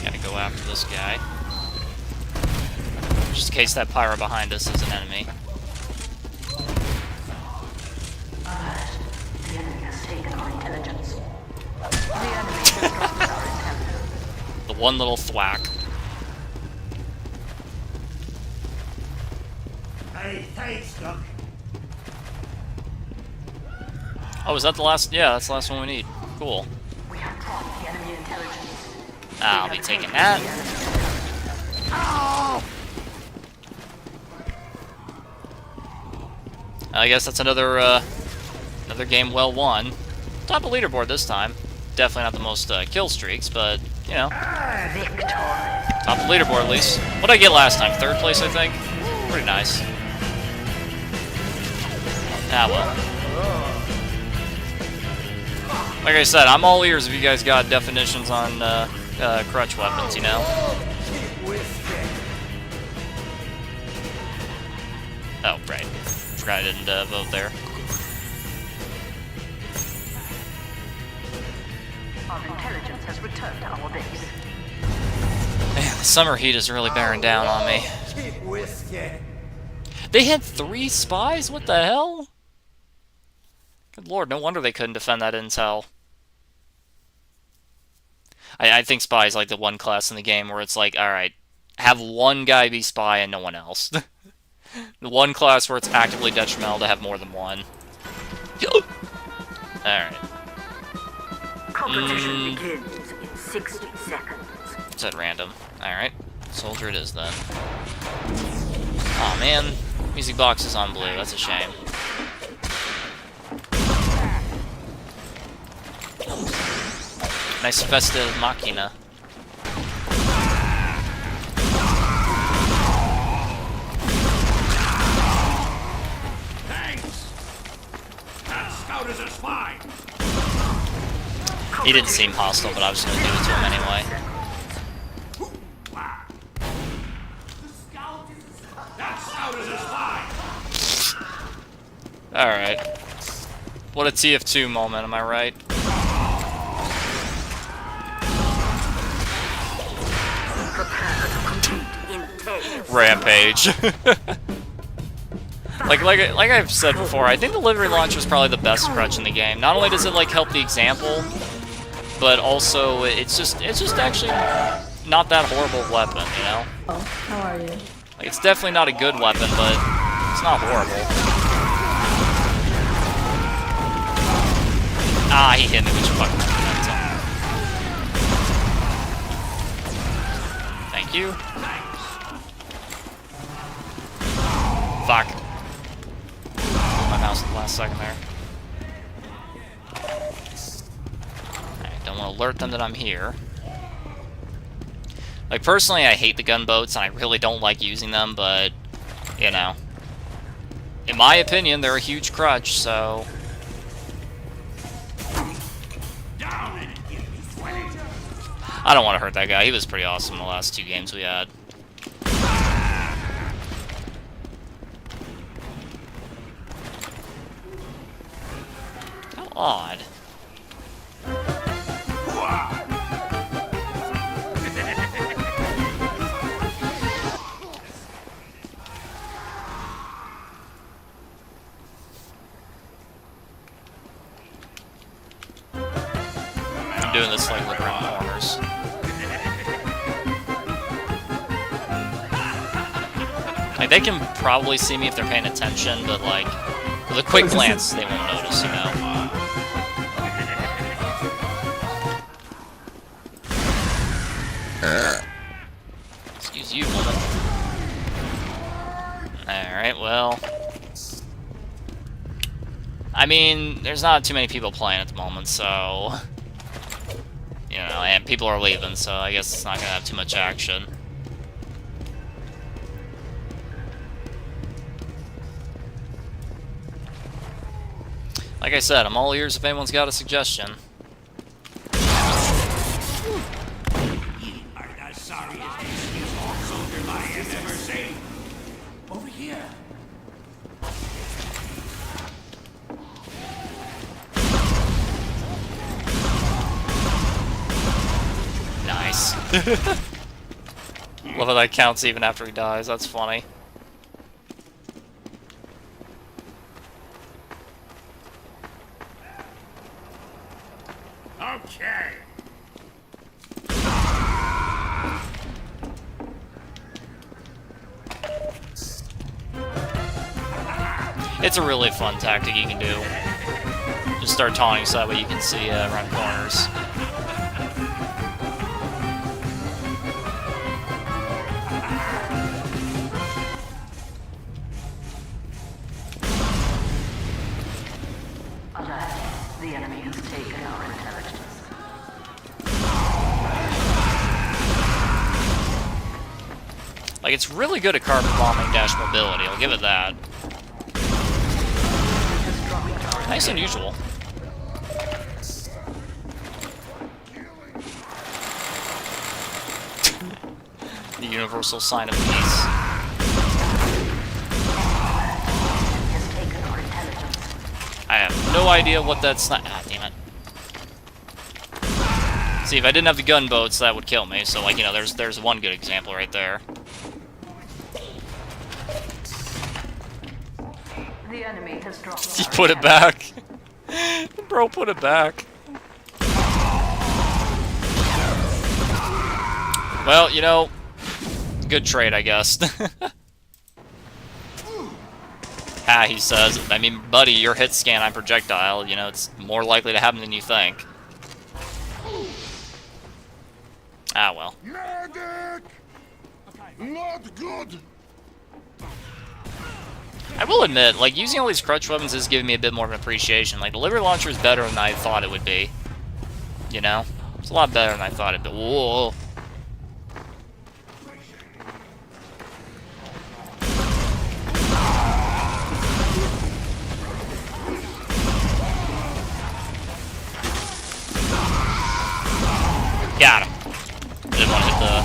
Gotta go after this guy. Just in case that pyro behind us is an enemy. The enemy has taken our intelligence. The enemy has dropped our intelligence. The one little thwack. Hey, thanks, Doc. Oh, is that the last? Yeah, that's the last one we need. Cool. We have dropped the enemy intelligence. I'll be taking that. I guess that's another game well won. Top of leaderboard this time. Definitely not the most kill streaks, but you know, Victory. top of leaderboard at least. What did I get last time? 3rd place, I think. Pretty nice. Ah well. Like I said, I'm all ears if you guys got definitions on crutch weapons, you know? Oh, right. Forgot I didn't vote there. Our intelligence has returned to our base. Man, the summer heat is really bearing down on me. They had 3 spies? What the hell? Good lord, no wonder they couldn't defend that intel. I think spy is like the one class in the game where it's like, alright, have one guy be spy and no one else. The one class where it's actively detrimental to have more than one. Alright. Competition begins in 60 seconds. It's at random. Alright. Soldier it is then. Aw, man. Music box is on blue. That's a shame. Nice festive machina. Thanks. That scout is a spy. He didn't seem hostile, but I was gonna do it to him anyway. Alright. What a TF2 moment, am I right? Rampage. like I've said before, I think the delivery launcher is probably the best crutch in the game. Not only does it like help the example, but also it's just actually not that horrible of a weapon, you know? Oh, how are you? Like, it's definitely not a good weapon, but it's not horrible. Ah, he hit me, which fucking thank you. Fuck. My mouse at the last second there. Alright, don't want to alert them that I'm here. Like, personally, I hate the gunboats, and I really don't like using them, but, you know. In my opinion, they're a huge crutch, so... I don't want to hurt that guy. He was pretty awesome the last 2 games we had. How odd. I'm doing this like look around corners. Like, they can probably see me if they're paying attention, but like, with a quick glance, they won't notice, you know? Excuse you, woman. Alright, well... I mean, there's not too many people playing at the moment, so... You know, and people are leaving, so I guess it's not gonna have too much action. Like I said, I'm all ears if anyone's got a suggestion. Over here. Nice. Love how that counts even after he dies. That's funny. Okay. It's a really fun tactic you can do. Just start taunting so that way you can see around corners. Alert. The enemy has taken our intelligence. Like, it's really good at carpet bombing dash mobility, I'll give it that. Nice and unusual. The universal sign of peace. Has taken our intelligence. I have no idea what that's not. Ah, damn it. See, if I didn't have the gunboats, that would kill me. So, like, you know, there's one good example right there. The enemy has dropped. He put it back. Bro, put it back. Well, you know, good trade, I guess. Ah, he says. I mean, buddy, your hit scan on projectile, you know, it's more likely to happen than you think. Ah, well. Medic! Not good! I will admit, like, using all these crutch weapons is giving me a bit more of an appreciation. Like, the delivery launcher is better than I thought it would be. You know? It's a lot better than I thought it'd be. Whoa. Got him. Didn't want to hit the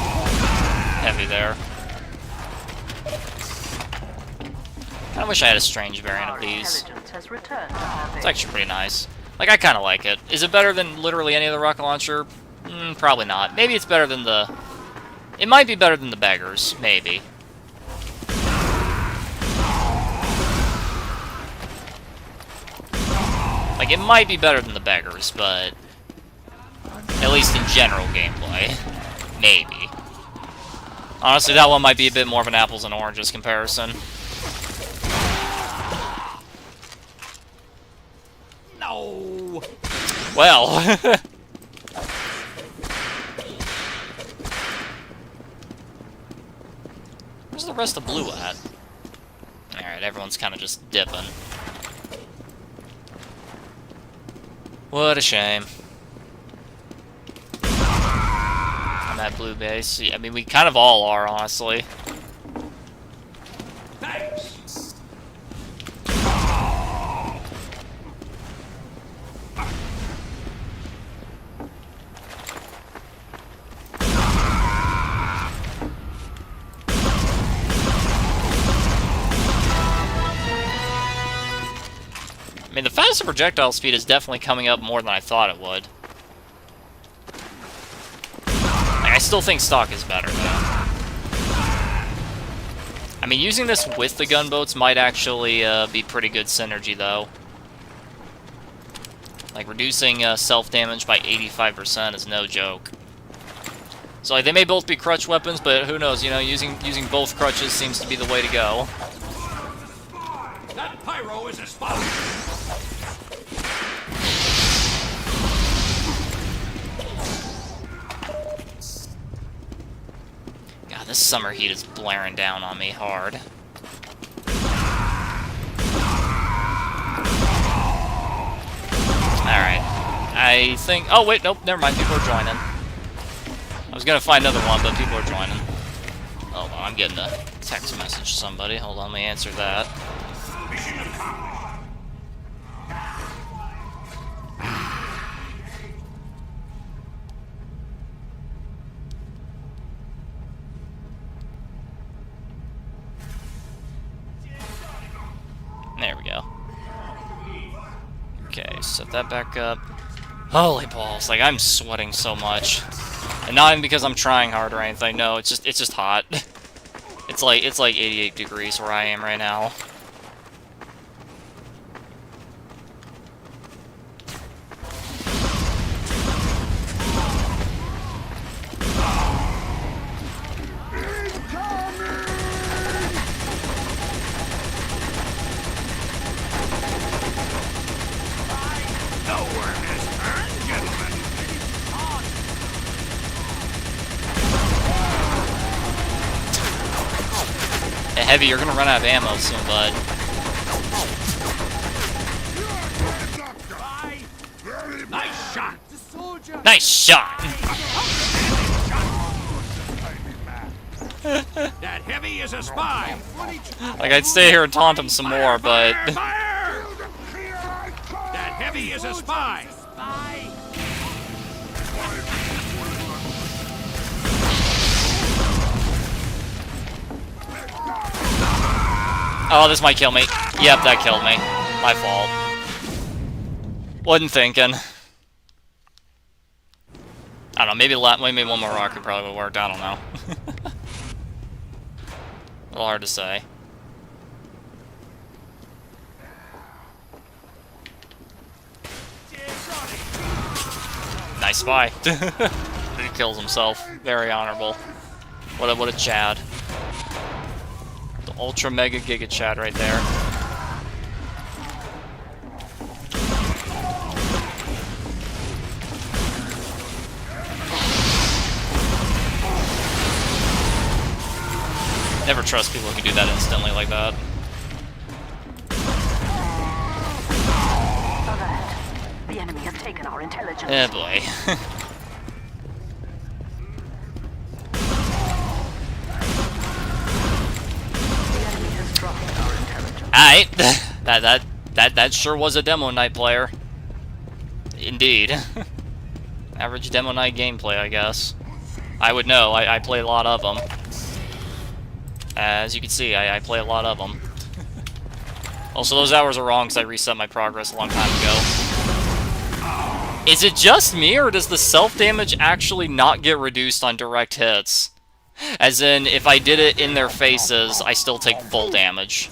heavy there. I wish I had a strange variant of these. has returned to our It's base. actually pretty nice. Like, I kind of like it. Is it better than literally any other rocket launcher? Probably not. Maybe it's better than the... It might be better than the beggars. Maybe. Like, it might be better than the beggars, but... At least in general gameplay. Maybe. Honestly, that one might be a bit more of an apples and oranges comparison. No. Well... Where's the rest of blue at? Alright, everyone's kind of just dipping. What a shame. On that blue base. I mean, we kind of all are, honestly. Thanks. I mean, the faster projectile speed is definitely coming up more than I thought it would. Like, I still think stock is better, though. I mean, using this with the gunboats might actually be pretty good synergy, though. Like, reducing self-damage by 85% is no joke. So, like, they may both be crutch weapons, but who knows, you know, using both crutches seems to be the way to go. That pyro is a spy. God, this summer heat is blaring down on me hard. Alright. I think... Oh, wait, nope, never mind. People are joining. I was gonna find another one, but people are joining. Hold on, I'm getting a text message to somebody. Hold on, let me answer that. There we go. Okay, set that back up. Holy balls, like I'm sweating so much. And not even because I'm trying hard or anything, no, it's just hot. It's like 88 degrees where I am right now. Hey, Heavy, you're gonna run out of ammo soon, bud. Nice shot. Nice shot! That heavy is a spy. Like, I'd stay here and taunt him some more, but... Fire! That heavy is a spy. Oh, this might kill me. Yep, that killed me. My fault. Wasn't thinking. I don't know, maybe one more rocket probably would have worked, I don't know. A little hard to say. Nice spy. He kills himself. Very honorable. What a Chad. The Ultra Mega Giga Chad right there. Never trust people who can do that instantly like that. Alert. The enemy has taken our intelligence. Eh, boy. The enemy has dropped our intelligence. Alright. That sure was a Demo Knight player. Indeed. Average Demo Knight gameplay, I guess. I would know. I play a lot of them. As you can see, I play a lot of them. Also, those hours are wrong because I reset my progress a long time ago. Is it just me, or does the self-damage actually not get reduced on direct hits? As in, if I did it in their faces, I still take full damage.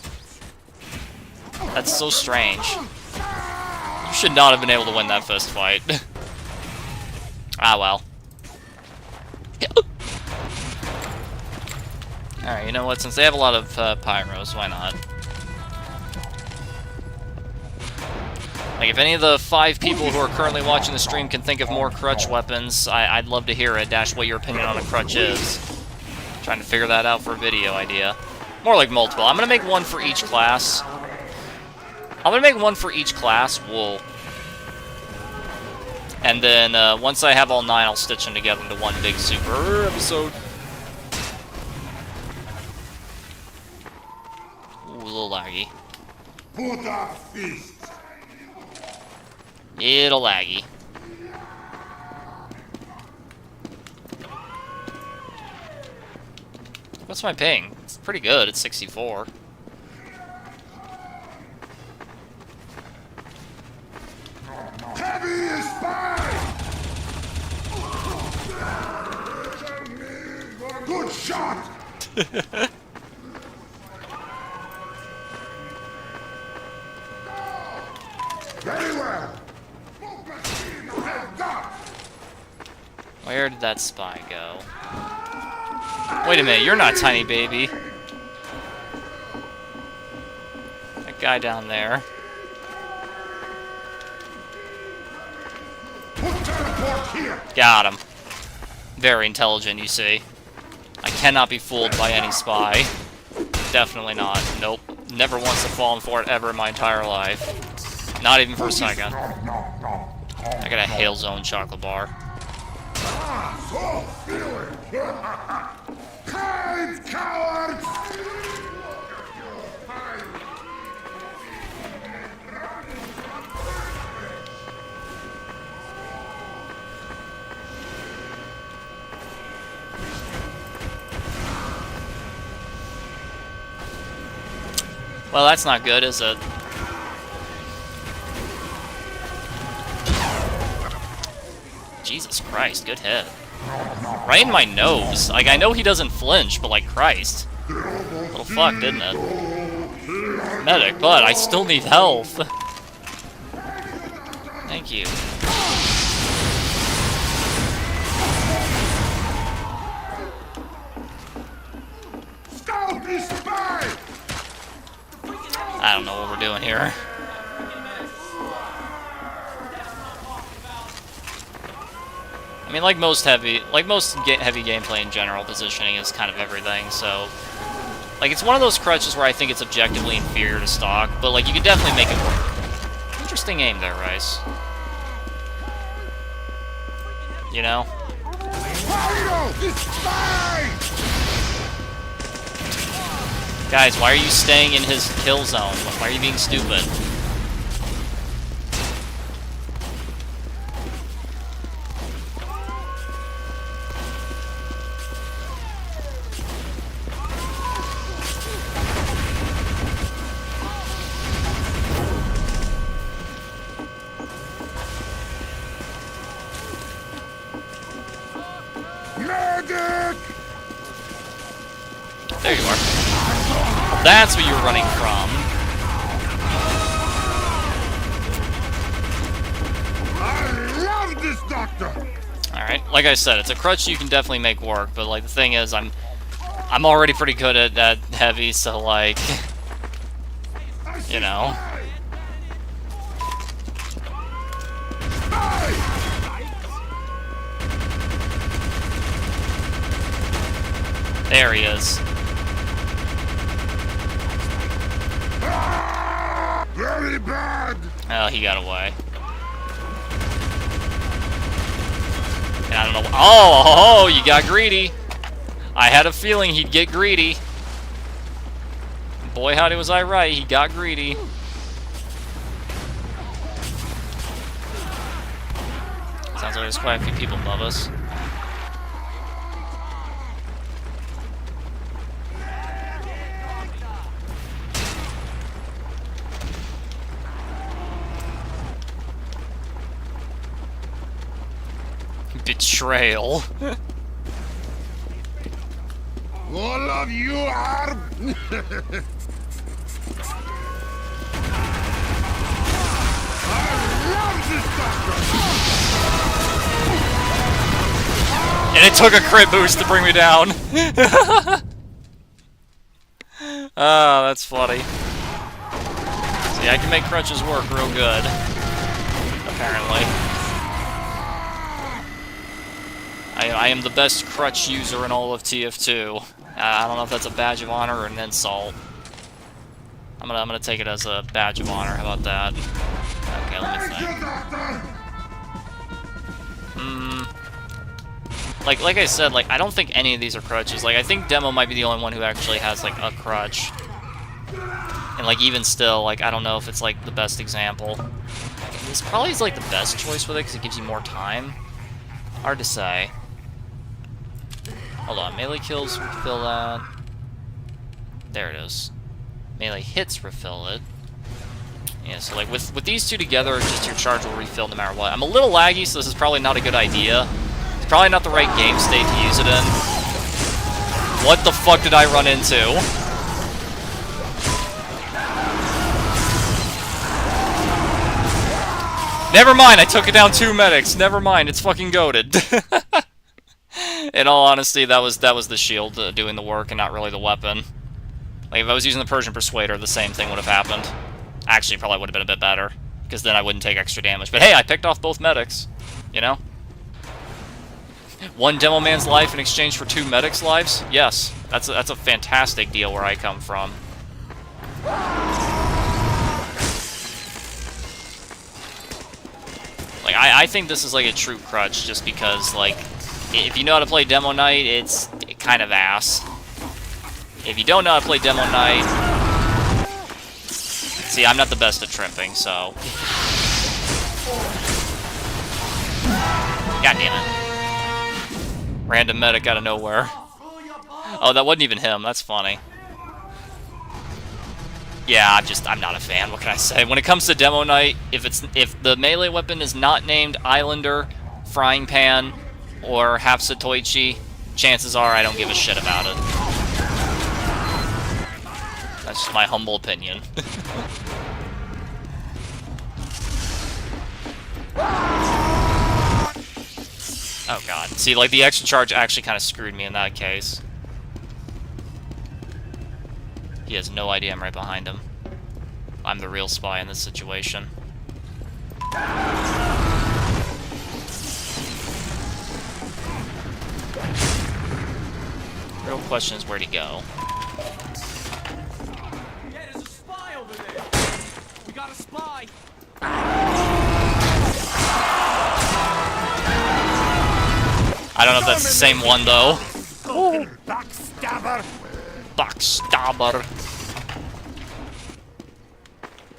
That's so strange. You should not have been able to win that fist fight. Ah, well. Alright, you know what? Since they have a lot of pyros, why not? Like, if any of the 5 people who are currently watching the stream can think of more crutch weapons, I'd love to hear it. Dash what your opinion on a crutch is. Trying to figure that out for a video idea. More like multiple. I'm gonna make one for each class. Wool. And then, once I have all 9, I'll stitch them together into one big super episode. Ooh, a little laggy. Put up fist. Little laggy. What's my ping? It's pretty good, it's 64. Heavy is fine. Good shot. Very well. Where did that spy go? Wait a minute, you're not Tiny Baby. That guy down there. Got him. Very intelligent, you see. I cannot be fooled by any spy. Definitely not. Nope. Never once have fallen for it ever in my entire life. Not even for a second. I got a Hail Zone chocolate bar. So feeling. Kind cowards. Well, that's not good, is it? Jesus Christ, good hit. Right in my nose. Like, I know he doesn't flinch, but like, Christ. Little fuck, didn't it? Medic, but I still need health. Thank you. I don't know what we're doing here. I mean, like most heavy gameplay in general, positioning is kind of everything, so... Like, it's one of those crutches where I think it's objectively inferior to stock, but, like, you could definitely make it work. Interesting aim there, Rice. You know? Guys, why are you staying in his kill zone? Why are you being stupid? There you are. That's what you were running from. I love this doctor. Alright, like I said, it's a crutch you can definitely make work, but like the thing is, I'm already pretty good at that heavy, so like, you know. There he is. Very bad. Oh, he got away. And I don't know. Oh, you got greedy. I had a feeling he'd get greedy. Boy, howdy was I right. He got greedy. Sounds like there's quite a few people above us. Betrayal. All of you are... I love this doctor! And it took a crit boost to bring me down. Oh, that's funny. See, I can make crutches work real good. Apparently. I am the best crutch user in all of TF2. I don't know if that's a badge of honor or an insult. I'm gonna take it as a badge of honor. How about that? Okay, let me think. Like I said, like I don't think any of these are crutches. Like I think Demo might be the only one who actually has like a crutch. And like even still, like I don't know if it's like the best example. This probably is like the best choice with it because it gives you more time. Hard to say. Hold on, melee kills refill that. There it is. Melee hits refill it. Yeah, so like with these two together, just your charge will refill no matter what. I'm a little laggy, so this is probably not a good idea. It's probably not the right game state to use it in. What the fuck did I run into? Never mind, I took it down 2 medics. Never mind, it's fucking goated. In all honesty, that was the shield doing the work and not really the weapon. Like, if I was using the Persian Persuader, the same thing would have happened. Actually, probably would have been a bit better, because then I wouldn't take extra damage. But hey, I picked off both medics, you know? 1 Demo Man's life in exchange for 2 medics' lives? Yes, that's a fantastic deal where I come from. Like, I think this is like a true crutch, just because, like, if you know how to play Demo Knight, it's kind of ass. If you don't know how to play Demo Knight... See, I'm not the best at trimping, so... God damn it. Random medic out of nowhere. Oh, that wasn't even him, that's funny. Yeah, I'm not a fan, what can I say? When it comes to Demo Knight, if the melee weapon is not named Islander, Frying Pan, or Hapsatoichi, chances are I don't give a shit about it. That's just my humble opinion. Oh god. See, like, the extra charge actually kind of screwed me in that case. He has no idea I'm right behind him. I'm the real spy in this situation. Real question is where'd he go? Yeah, there's a spy over there. We got a spy. I don't know if that's the same one, though. Backstabber! Backstabber.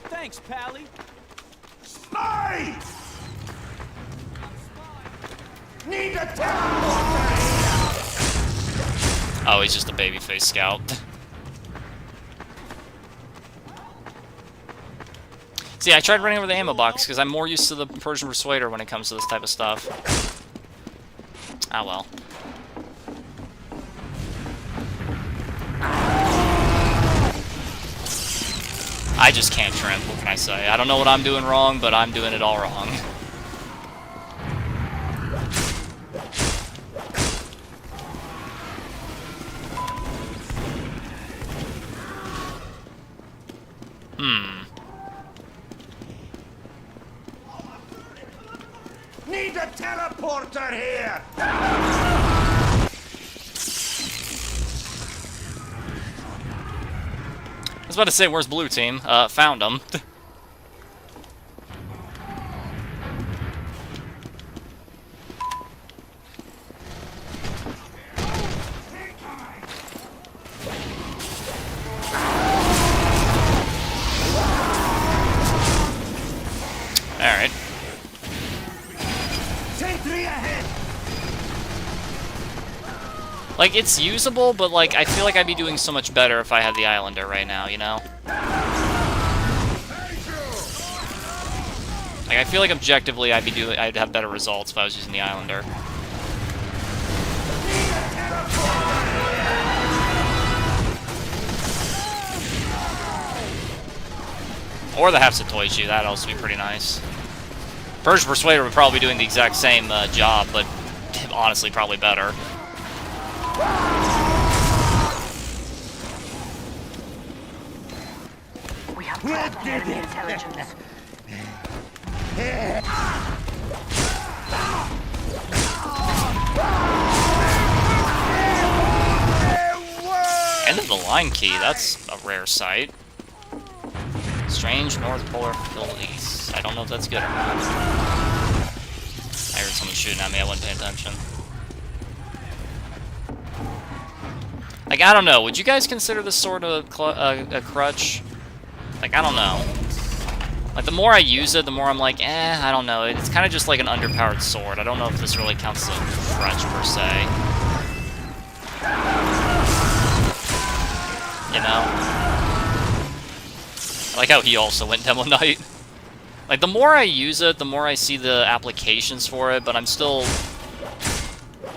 Thanks, Pally. Spy! Need a teleporter! Oh, he's just a babyface scout. See, I tried running over the ammo box because I'm more used to the Persian Persuader when it comes to this type of stuff. Ah, well. I just can't trimp, what can I say? I don't know what I'm doing wrong, but I'm doing it all wrong. Need a teleporter here! I was about to say, where's blue team? Found them. Alright. Sentry ahead! Like, it's usable, but, like, I feel like I'd be doing so much better if I had the Islander right now, you know? Like, I feel like objectively I'd have better results if I was using the Islander. Or the Hapsatoiju, that'd also be pretty nice. Persian Persuader would probably be doing the exact same job, but honestly, probably better. We have tracked enemy intelligence. End of the line key, that's a rare sight. Strange North Polar Phillies. I don't know if that's good or not. I heard someone shooting at me, I wasn't paying attention. Like, I don't know, would you guys consider this sort of a crutch? Like, I don't know. Like, the more I use it, the more I'm like, I don't know. It's kind of just like an underpowered sword. I don't know if this really counts as a crutch, per se. You know? I like how he also went Demo Knight. Like, the more I use it, the more I see the applications for it, but I'm still...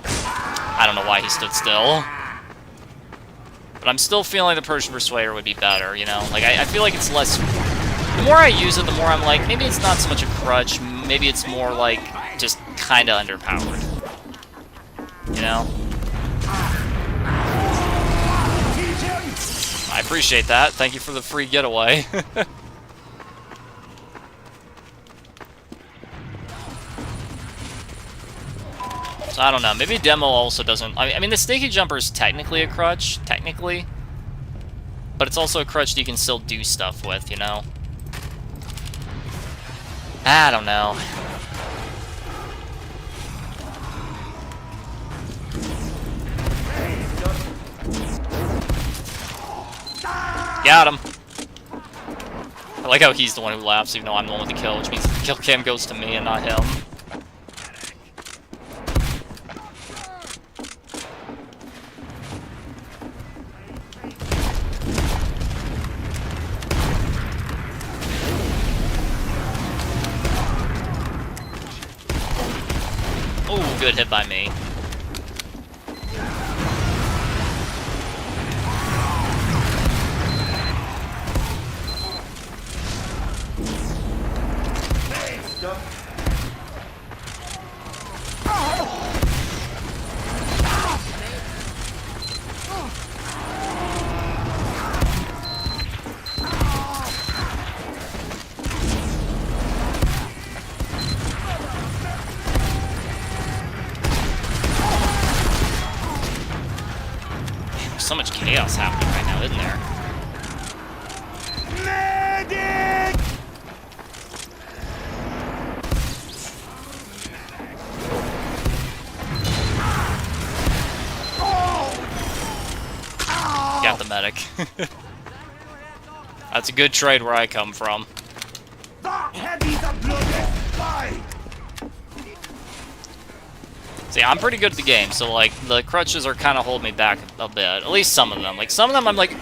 I don't know why he stood still. But I'm still feeling the Persian Persuader would be better, you know? Like, I feel like it's less... The more I use it, the more I'm like, maybe it's not so much a crutch, maybe it's more like, just kinda underpowered. You know? I appreciate that. Thank you for the free getaway. So I don't know. Maybe Demo also doesn't... I mean, the Sticky Jumper is technically a crutch, technically. But it's also a crutch that you can still do stuff with, you know? I don't know. Got him. I like how he's the one who laughs, even though I'm the one with the kill, which means the kill cam goes to me and not him. Oh, good hit by me. So much chaos happening right now, isn't there? Medic! Got the medic. That's a good trade where I come from. That heavy's a bloody fight! See, I'm pretty good at the game, so, like, the crutches are kind of holding me back a bit. At least some of them. Like, some of them I'm like,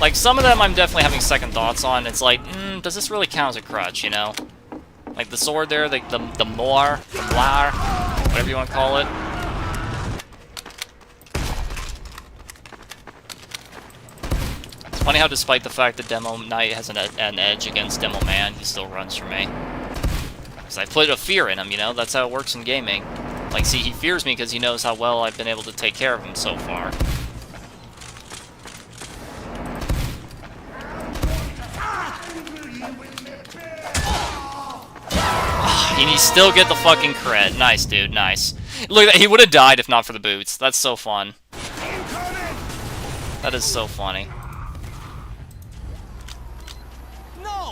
Like, some of them I'm definitely having second thoughts on. It's like, does this really count as a crutch, you know? Like, the sword there, the moir, whatever you want to call it. It's funny how despite the fact that Demo Knight has an edge against Demo Man, he still runs from me. Because I put a fear in him, you know? That's how it works in gaming. Like, see, he fears me because he knows how well I've been able to take care of him so far. And he still get the fucking crit. Nice, dude, nice. Look, he would have died if not for the boots. That's so fun. That is so funny.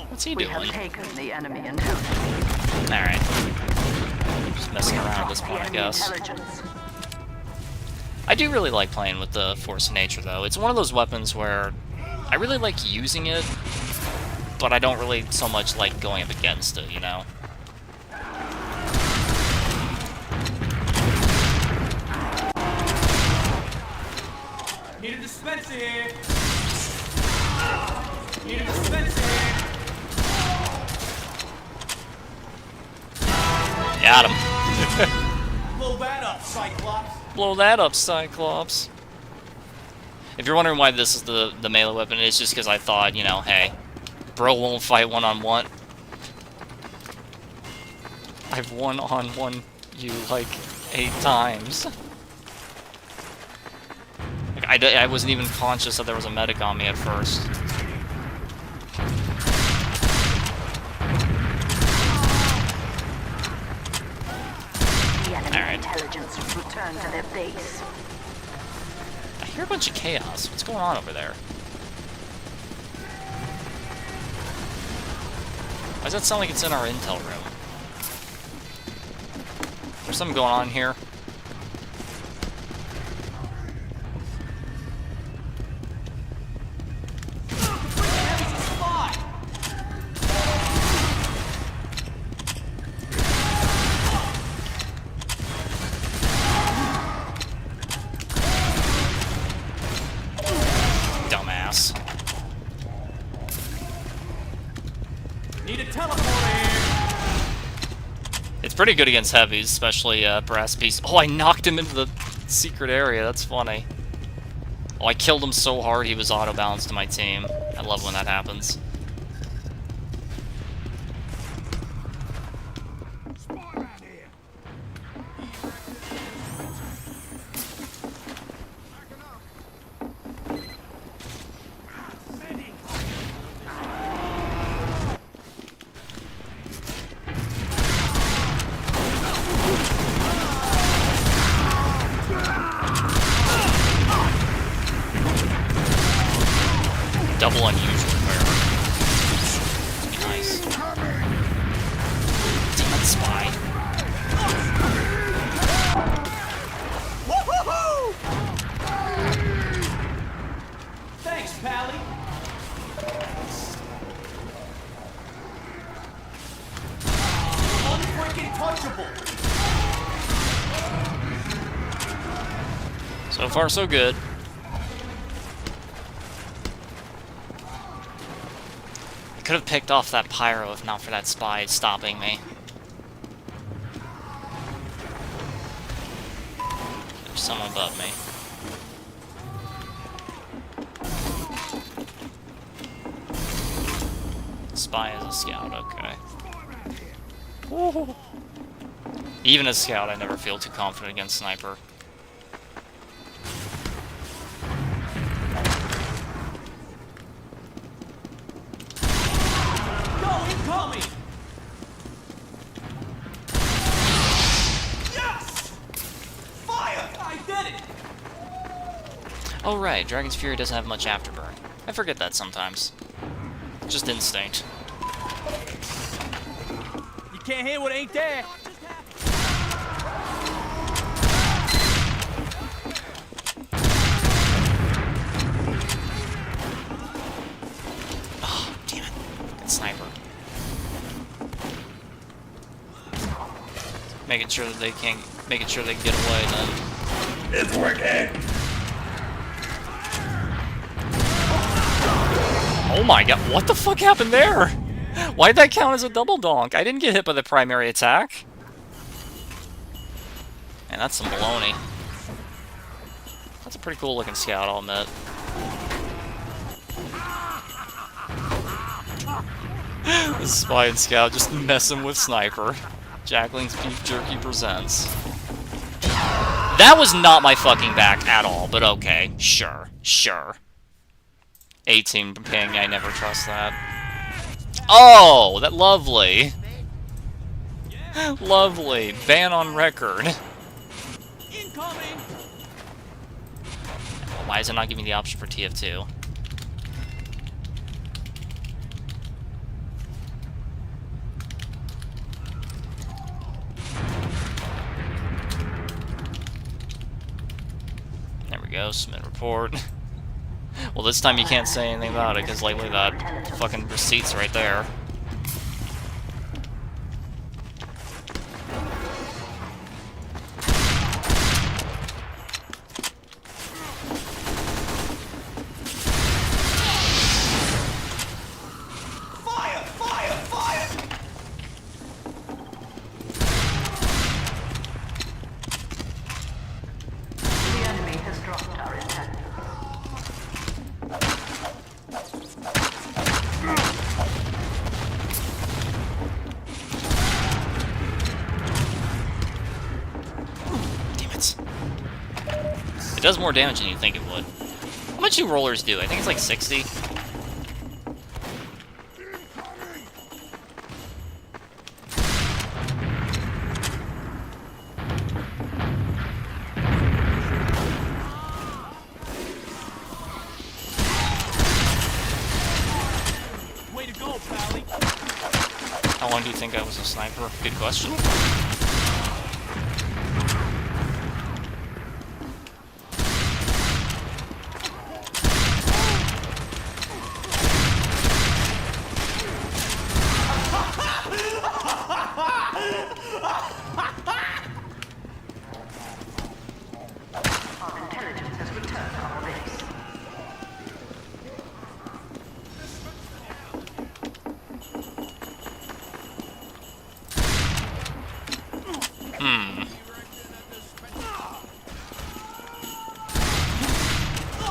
What's he We doing? have taken the enemy intelligence. Alright. Just messing around at this point, I guess. I do really like playing with the Force of Nature, though. It's one of those weapons where I really like using it, but I don't really so much like going up against it, you know? Need a dispenser here. Need a dispenser here. Got him. Blow that up, Cyclops. Blow that up, Cyclops. If you're wondering why this is the melee weapon, it's just because I thought, you know, hey, Bro won't fight one-on-one. I've one-on-one you like 8 times. Like, I wasn't even conscious that there was a medic on me at first. The enemy Alright. intelligence return to their base. I hear a bunch of chaos. What's going on over there? Why does that sound like it's in our intel room? There's something going on here. Dumbass. Need a teleporter here. It's pretty good against heavies, especially brass piece. Oh, I knocked him into the secret area. That's funny. Oh, I killed him so hard he was auto-balanced to my team. I love when that happens. Double unusual wear. Nice. Damn it, spy. Thanks, Pally. Unfreaking touchable. So far, so good. I could have picked off that pyro if not for that spy stopping me. There's someone above me. Spy is a scout, okay. Woo. Even as scout, I never feel too confident against sniper. Go, incoming. Yes! Fire! I did it! Oh right, Dragon's Fury doesn't have much afterburn. I forget that sometimes. Just instinct. You can't hear what ain't there. Oh, damn it. Fucking sniper. Making sure that they can get away then. It's working! Oh my god, what the fuck happened there? Why'd that count as a double donk? I didn't get hit by the primary attack. Man, that's some baloney. That's a pretty cool looking scout, I'll admit. The spy and scout just messing with sniper. Jacqueline's Beef Jerky presents. That was not my fucking back at all, but okay. Sure, sure. 18 ping, I never trust that. Oh, that lovely. Lovely. Ban on record. Incoming! Why is it not giving me the option for TF2? There we go, submit report. Well, this time you can't say anything about it, because lately that fucking receipt's right there. Fire! Fire! Fire! The enemy has dropped our intelligence. does more damage than you think it would. How much do rollers do? I think it's like 60. Way to go, Pally. How long do you think I was a sniper? Good question. Our intelligence has returned to our base.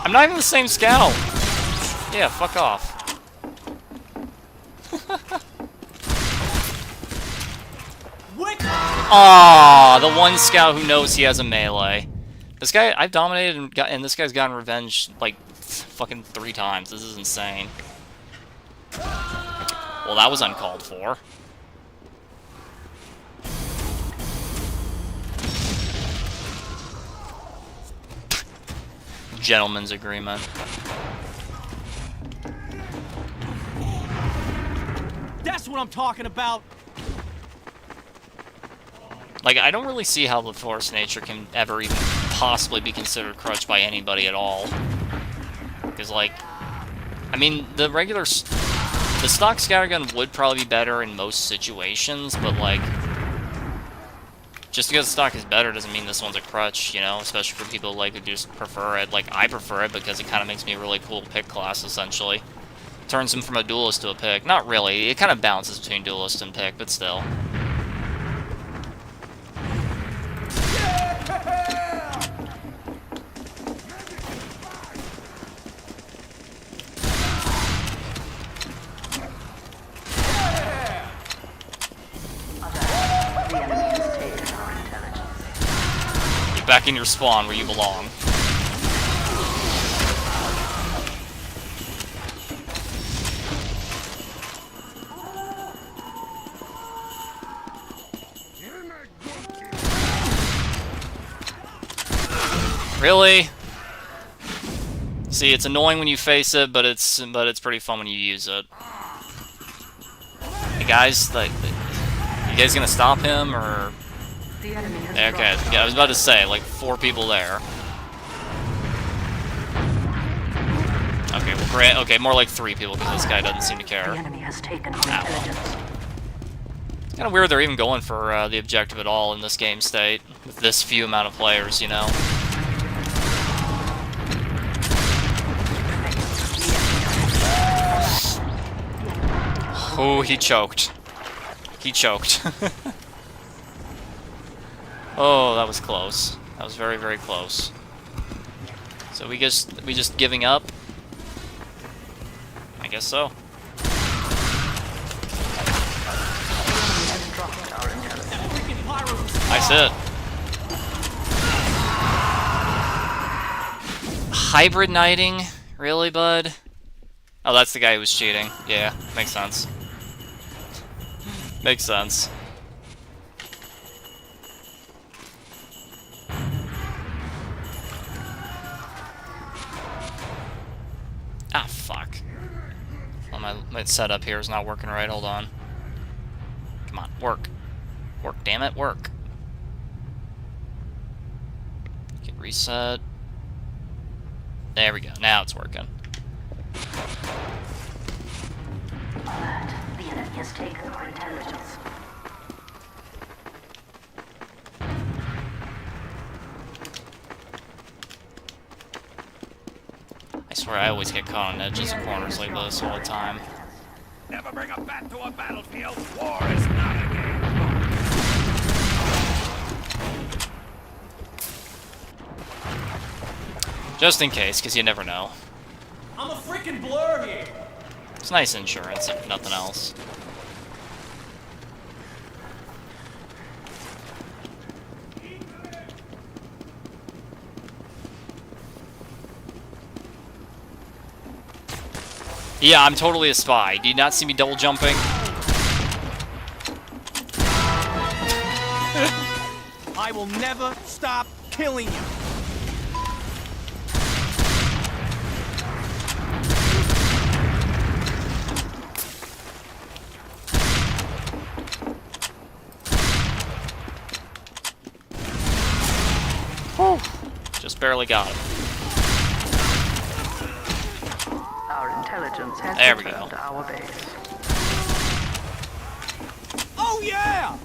I'm not even the same scout! Yeah, fuck off. Ah, the one scout who knows he has a melee. This guy, I've dominated and this guy's gotten revenge like fucking 3 times. This is insane. Well, that was uncalled for. Gentleman's agreement. That's what I'm talking about. Like, I don't really see how the Force Nature can ever even possibly be considered crutch by anybody at all. Because, like, I mean, the stock scattergun would probably be better in most situations, but, like, just because the stock is better doesn't mean this one's a crutch, you know? Especially for people, like, who just prefer it. Like, I prefer it because it kind of makes me a really cool pick class, essentially. Turns him from a duelist to a pick. Not really. It kind of bounces between duelist and pick, but still. The enemy has taken our intelligence. Get back in your spawn where you belong. Really? See, it's annoying when you face it, but it's pretty fun when you use it. Hey guys, like, you guys gonna stop him or? The enemy has Okay, dropped yeah, I was about to say, like 4 people there. Okay, well, great. Okay, more like 3 people because this guy doesn't seem to The care. enemy has taken our intelligence. Kind of weird they're even going for the objective at all in this game state with this few amount of players, you know. Oh, he choked. He choked. Oh, that was close. That was very, very close. So we just giving up? I guess so. Has dropped our intelligence. Freaking pyros. Nice hit. Hybrid knighting? Really, bud? Oh, that's the guy who was cheating. Yeah, makes sense. Makes sense. Ah, fuck. Well, my setup here is not working right. Hold on. Come on, work. Work, damn it, work. Get reset. There we go. Now it's working. Alert. The enemy has taken our intelligence. I swear I always get caught on edges and corners like this all the time. Never bring a bat to a battlefield. War is not a game. Just in case, because you never know. I'm a freaking blur here. It's nice insurance, if nothing else. Yeah, I'm totally a spy. Do you not see me double jumping? I will never stop killing you. Just barely got him. Our intelligence has There we confirmed go. our base. Oh yeah!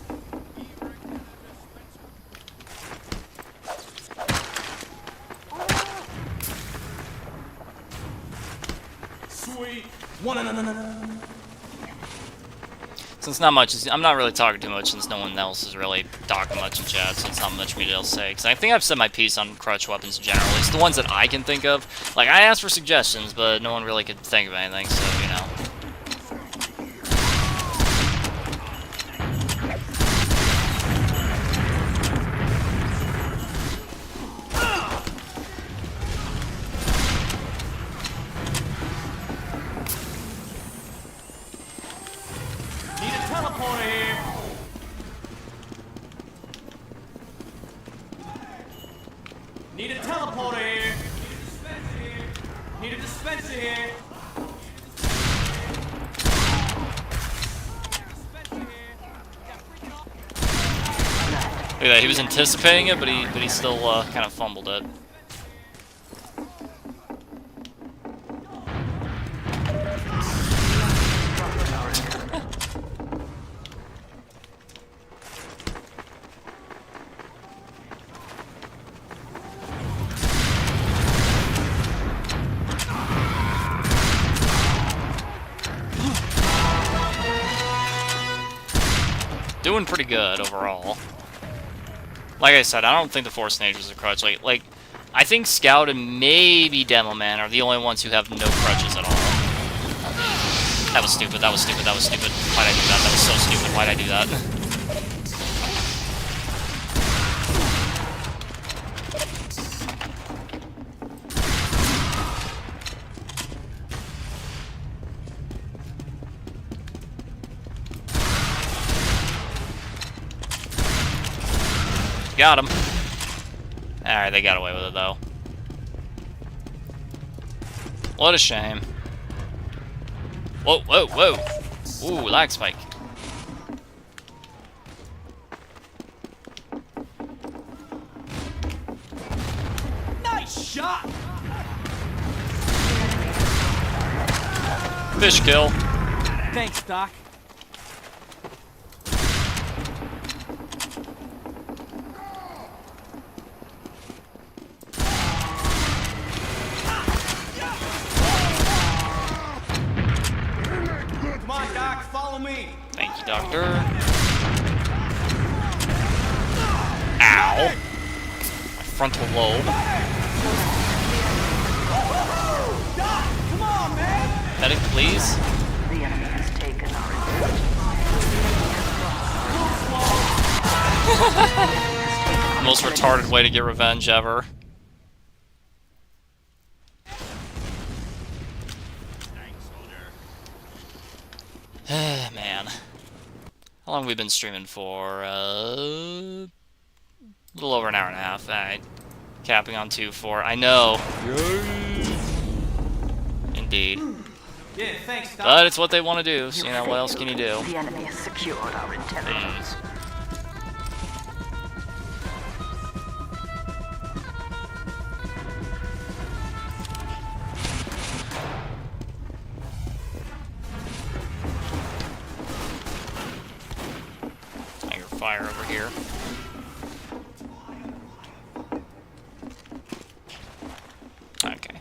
Sweet. No. Since not much is, I'm not really talking too much since no one else is really talking much in chat, so it's not much for me to say. Because I think I've said my piece on crutch weapons in general, at least the ones that I can think of. Like, I asked for suggestions, but no one really could think of anything, so, you know. Need a teleporter here. Need a teleporter here. Need a dispenser here. Look at that, he was anticipating it, but he still kind of fumbled it. Doing pretty good overall. Like I said, I don't think the Force Ninjas are crutch. Like, I think Scout and maybe Demo Man are the only ones who have no crutches at all. That was stupid. That was stupid. That was stupid. Why'd I do that? That was so stupid. Why'd I do that? Got him. Alright, they got away with it, though. What a shame. Whoa, whoa, whoa. Ooh, lag spike. Nice shot. Fish kill. Thanks, Doc. Come on, Doc, follow me. Thank you, Doctor. Ow. My frontal lobe. Doc, come on, man. Medic, please. The enemy has taken our intelligence. Most retarded way to get revenge ever. Man. How long have we been streaming for? A little over an hour and a half. Alright. Capping on 2-4. I know. Indeed. Yeah, thanks, Doc. But it's what they want to do, so you know, what else can you do? The enemy has secured our intelligence. I hear fire over here. Okay.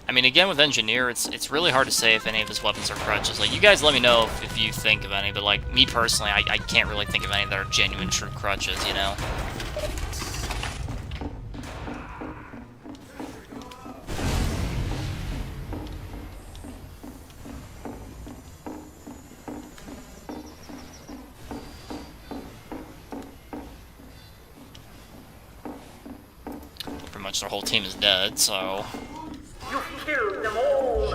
I mean, again, with Engineer, it's really hard to say if any of his weapons are crutches. Like, you guys let me know if you think of any, but, like, me personally, I can't really think of any that are genuine true crutches, you know? Pretty much their whole team is dead, so... You've killed them all.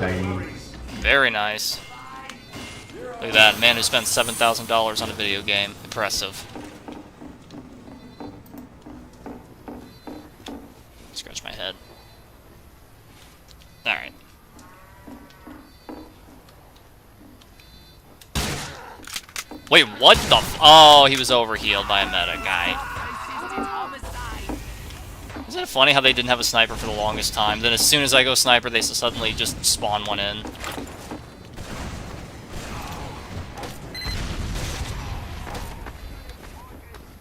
Very nice. Look at that, man who spent $7,000 on a video game. Impressive. Scratch my head. Alright. Wait, what the f- Oh, he was overhealed by a meta guy. Isn't it funny how they didn't have a sniper for the longest time? Then as soon as I go sniper, they suddenly just spawn one in.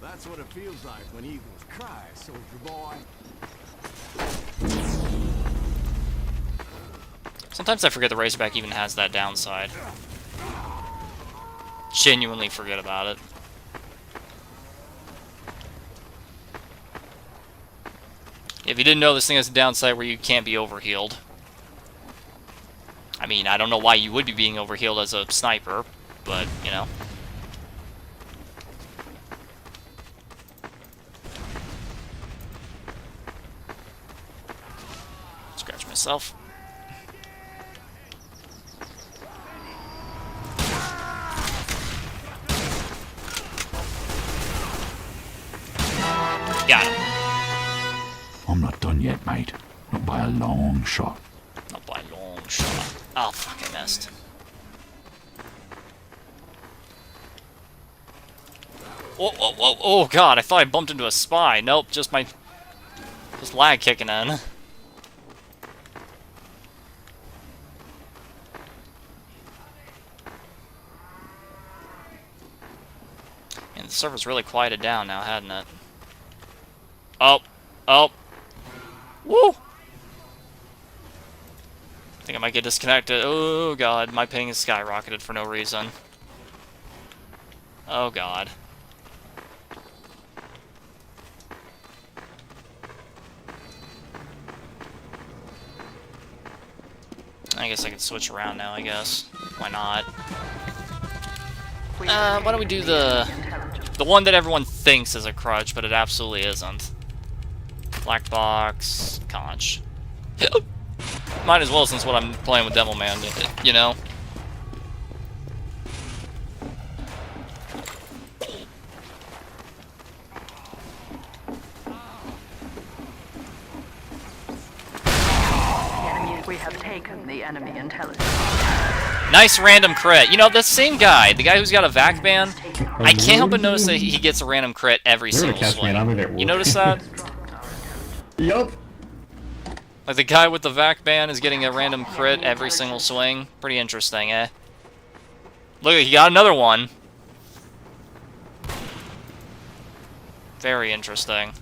That's what it feels like when eagles cry, soldier boy. Sometimes I forget the Razorback even has that downside. Genuinely forget about it. If you didn't know, this thing has a downside where you can't be overhealed. I mean, I don't know why you would be being overhealed as a sniper, but, you know. Scratch myself. Got him. I'm not done yet, mate. Not by a long shot. Not by a long shot. Oh, fuck, I missed. Oh, God, I thought I bumped into a spy. Nope, just lag kicking in. And the server's really quieted down now, hadn't it? Oh. Woo! I think I might get disconnected. Oh, God, my ping is skyrocketed for no reason. Oh, God. I guess I can switch around now, I guess. Why not? Why don't we do the one that everyone thinks is a crutch, but it absolutely isn't. Black box, conch. Might as well, since what I'm playing with Devilman, you know? We have taken the enemy intelligence. Nice random crit. You know, the same guy, the guy who's got a vac ban, I can't help but notice that he gets a random crit every single swing. You notice that? Yup. Like, the guy with the vac ban is getting a random crit every single swing. Pretty interesting, eh? Look, he got another one. Very interesting.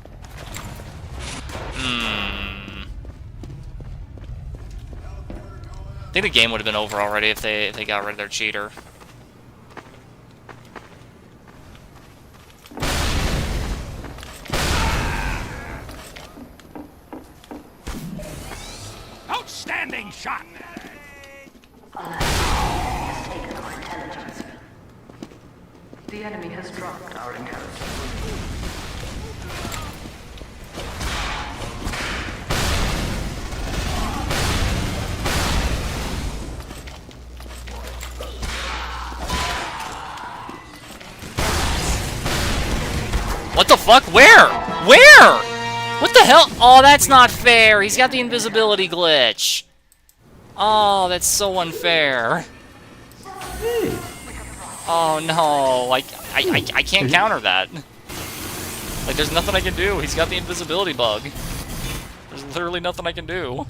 I think the game would have been over already if they got rid of their cheater. Outstanding shot! Has taken our intelligence. The enemy has dropped our intelligence. What the fuck? Where? Where? What the hell? Oh, that's not fair. He's got the invisibility glitch. Oh, that's so unfair. Oh no, I can't counter that. Like, there's nothing I can do. He's got the invisibility bug. There's literally nothing I can do.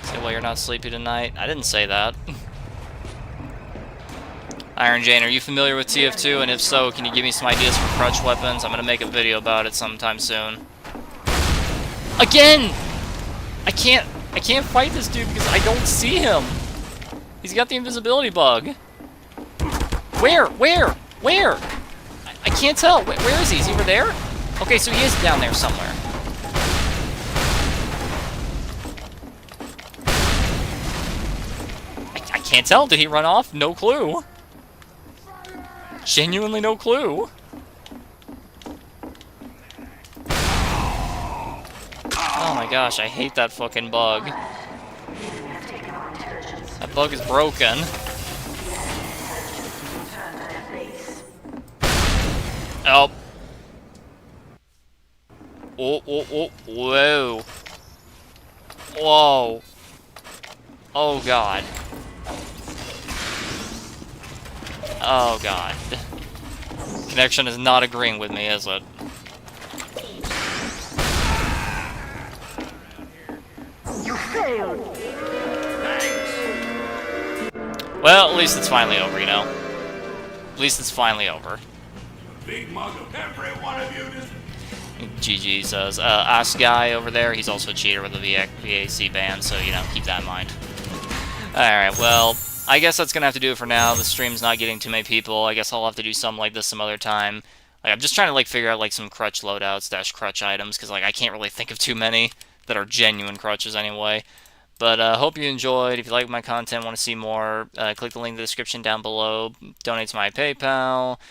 Say, well, you're not sleepy tonight. I didn't say that. Iron Jane, are you familiar with TF2? And if so, can you give me some ideas for crutch weapons? I'm gonna make a video about it sometime soon. Again! I can't... I can't fight this dude because I don't see him. He's got the invisibility bug. Where? Where? Where? I can't tell. Where is he? Is he over there? Okay, so he is down there somewhere. I can't tell. Did he run off? No clue. Genuinely no clue. Oh my gosh, I hate that fucking bug. That bug is broken. Oh. Oh, oh, oh, whoa. Whoa. Oh god. Oh god. Connection is not agreeing with me, is it? You failed. Well, at least it's finally over, you know? At least it's finally over. Big mug of every one of you just... GG says. Ask Guy over there, he's also a cheater with the VAC ban, so, you know, keep that in mind. Alright, well, I guess that's gonna have to do it for now. The stream's not getting too many people. I guess I'll have to do something like this some other time. Like, I'm just trying to, like, figure out, like, some crutch loadouts / crutch items, because, like, I can't really think of too many that are genuine crutches anyway. But hope you enjoyed. If you like my content, want to see more, click the link in the description down below. Donate to my PayPal.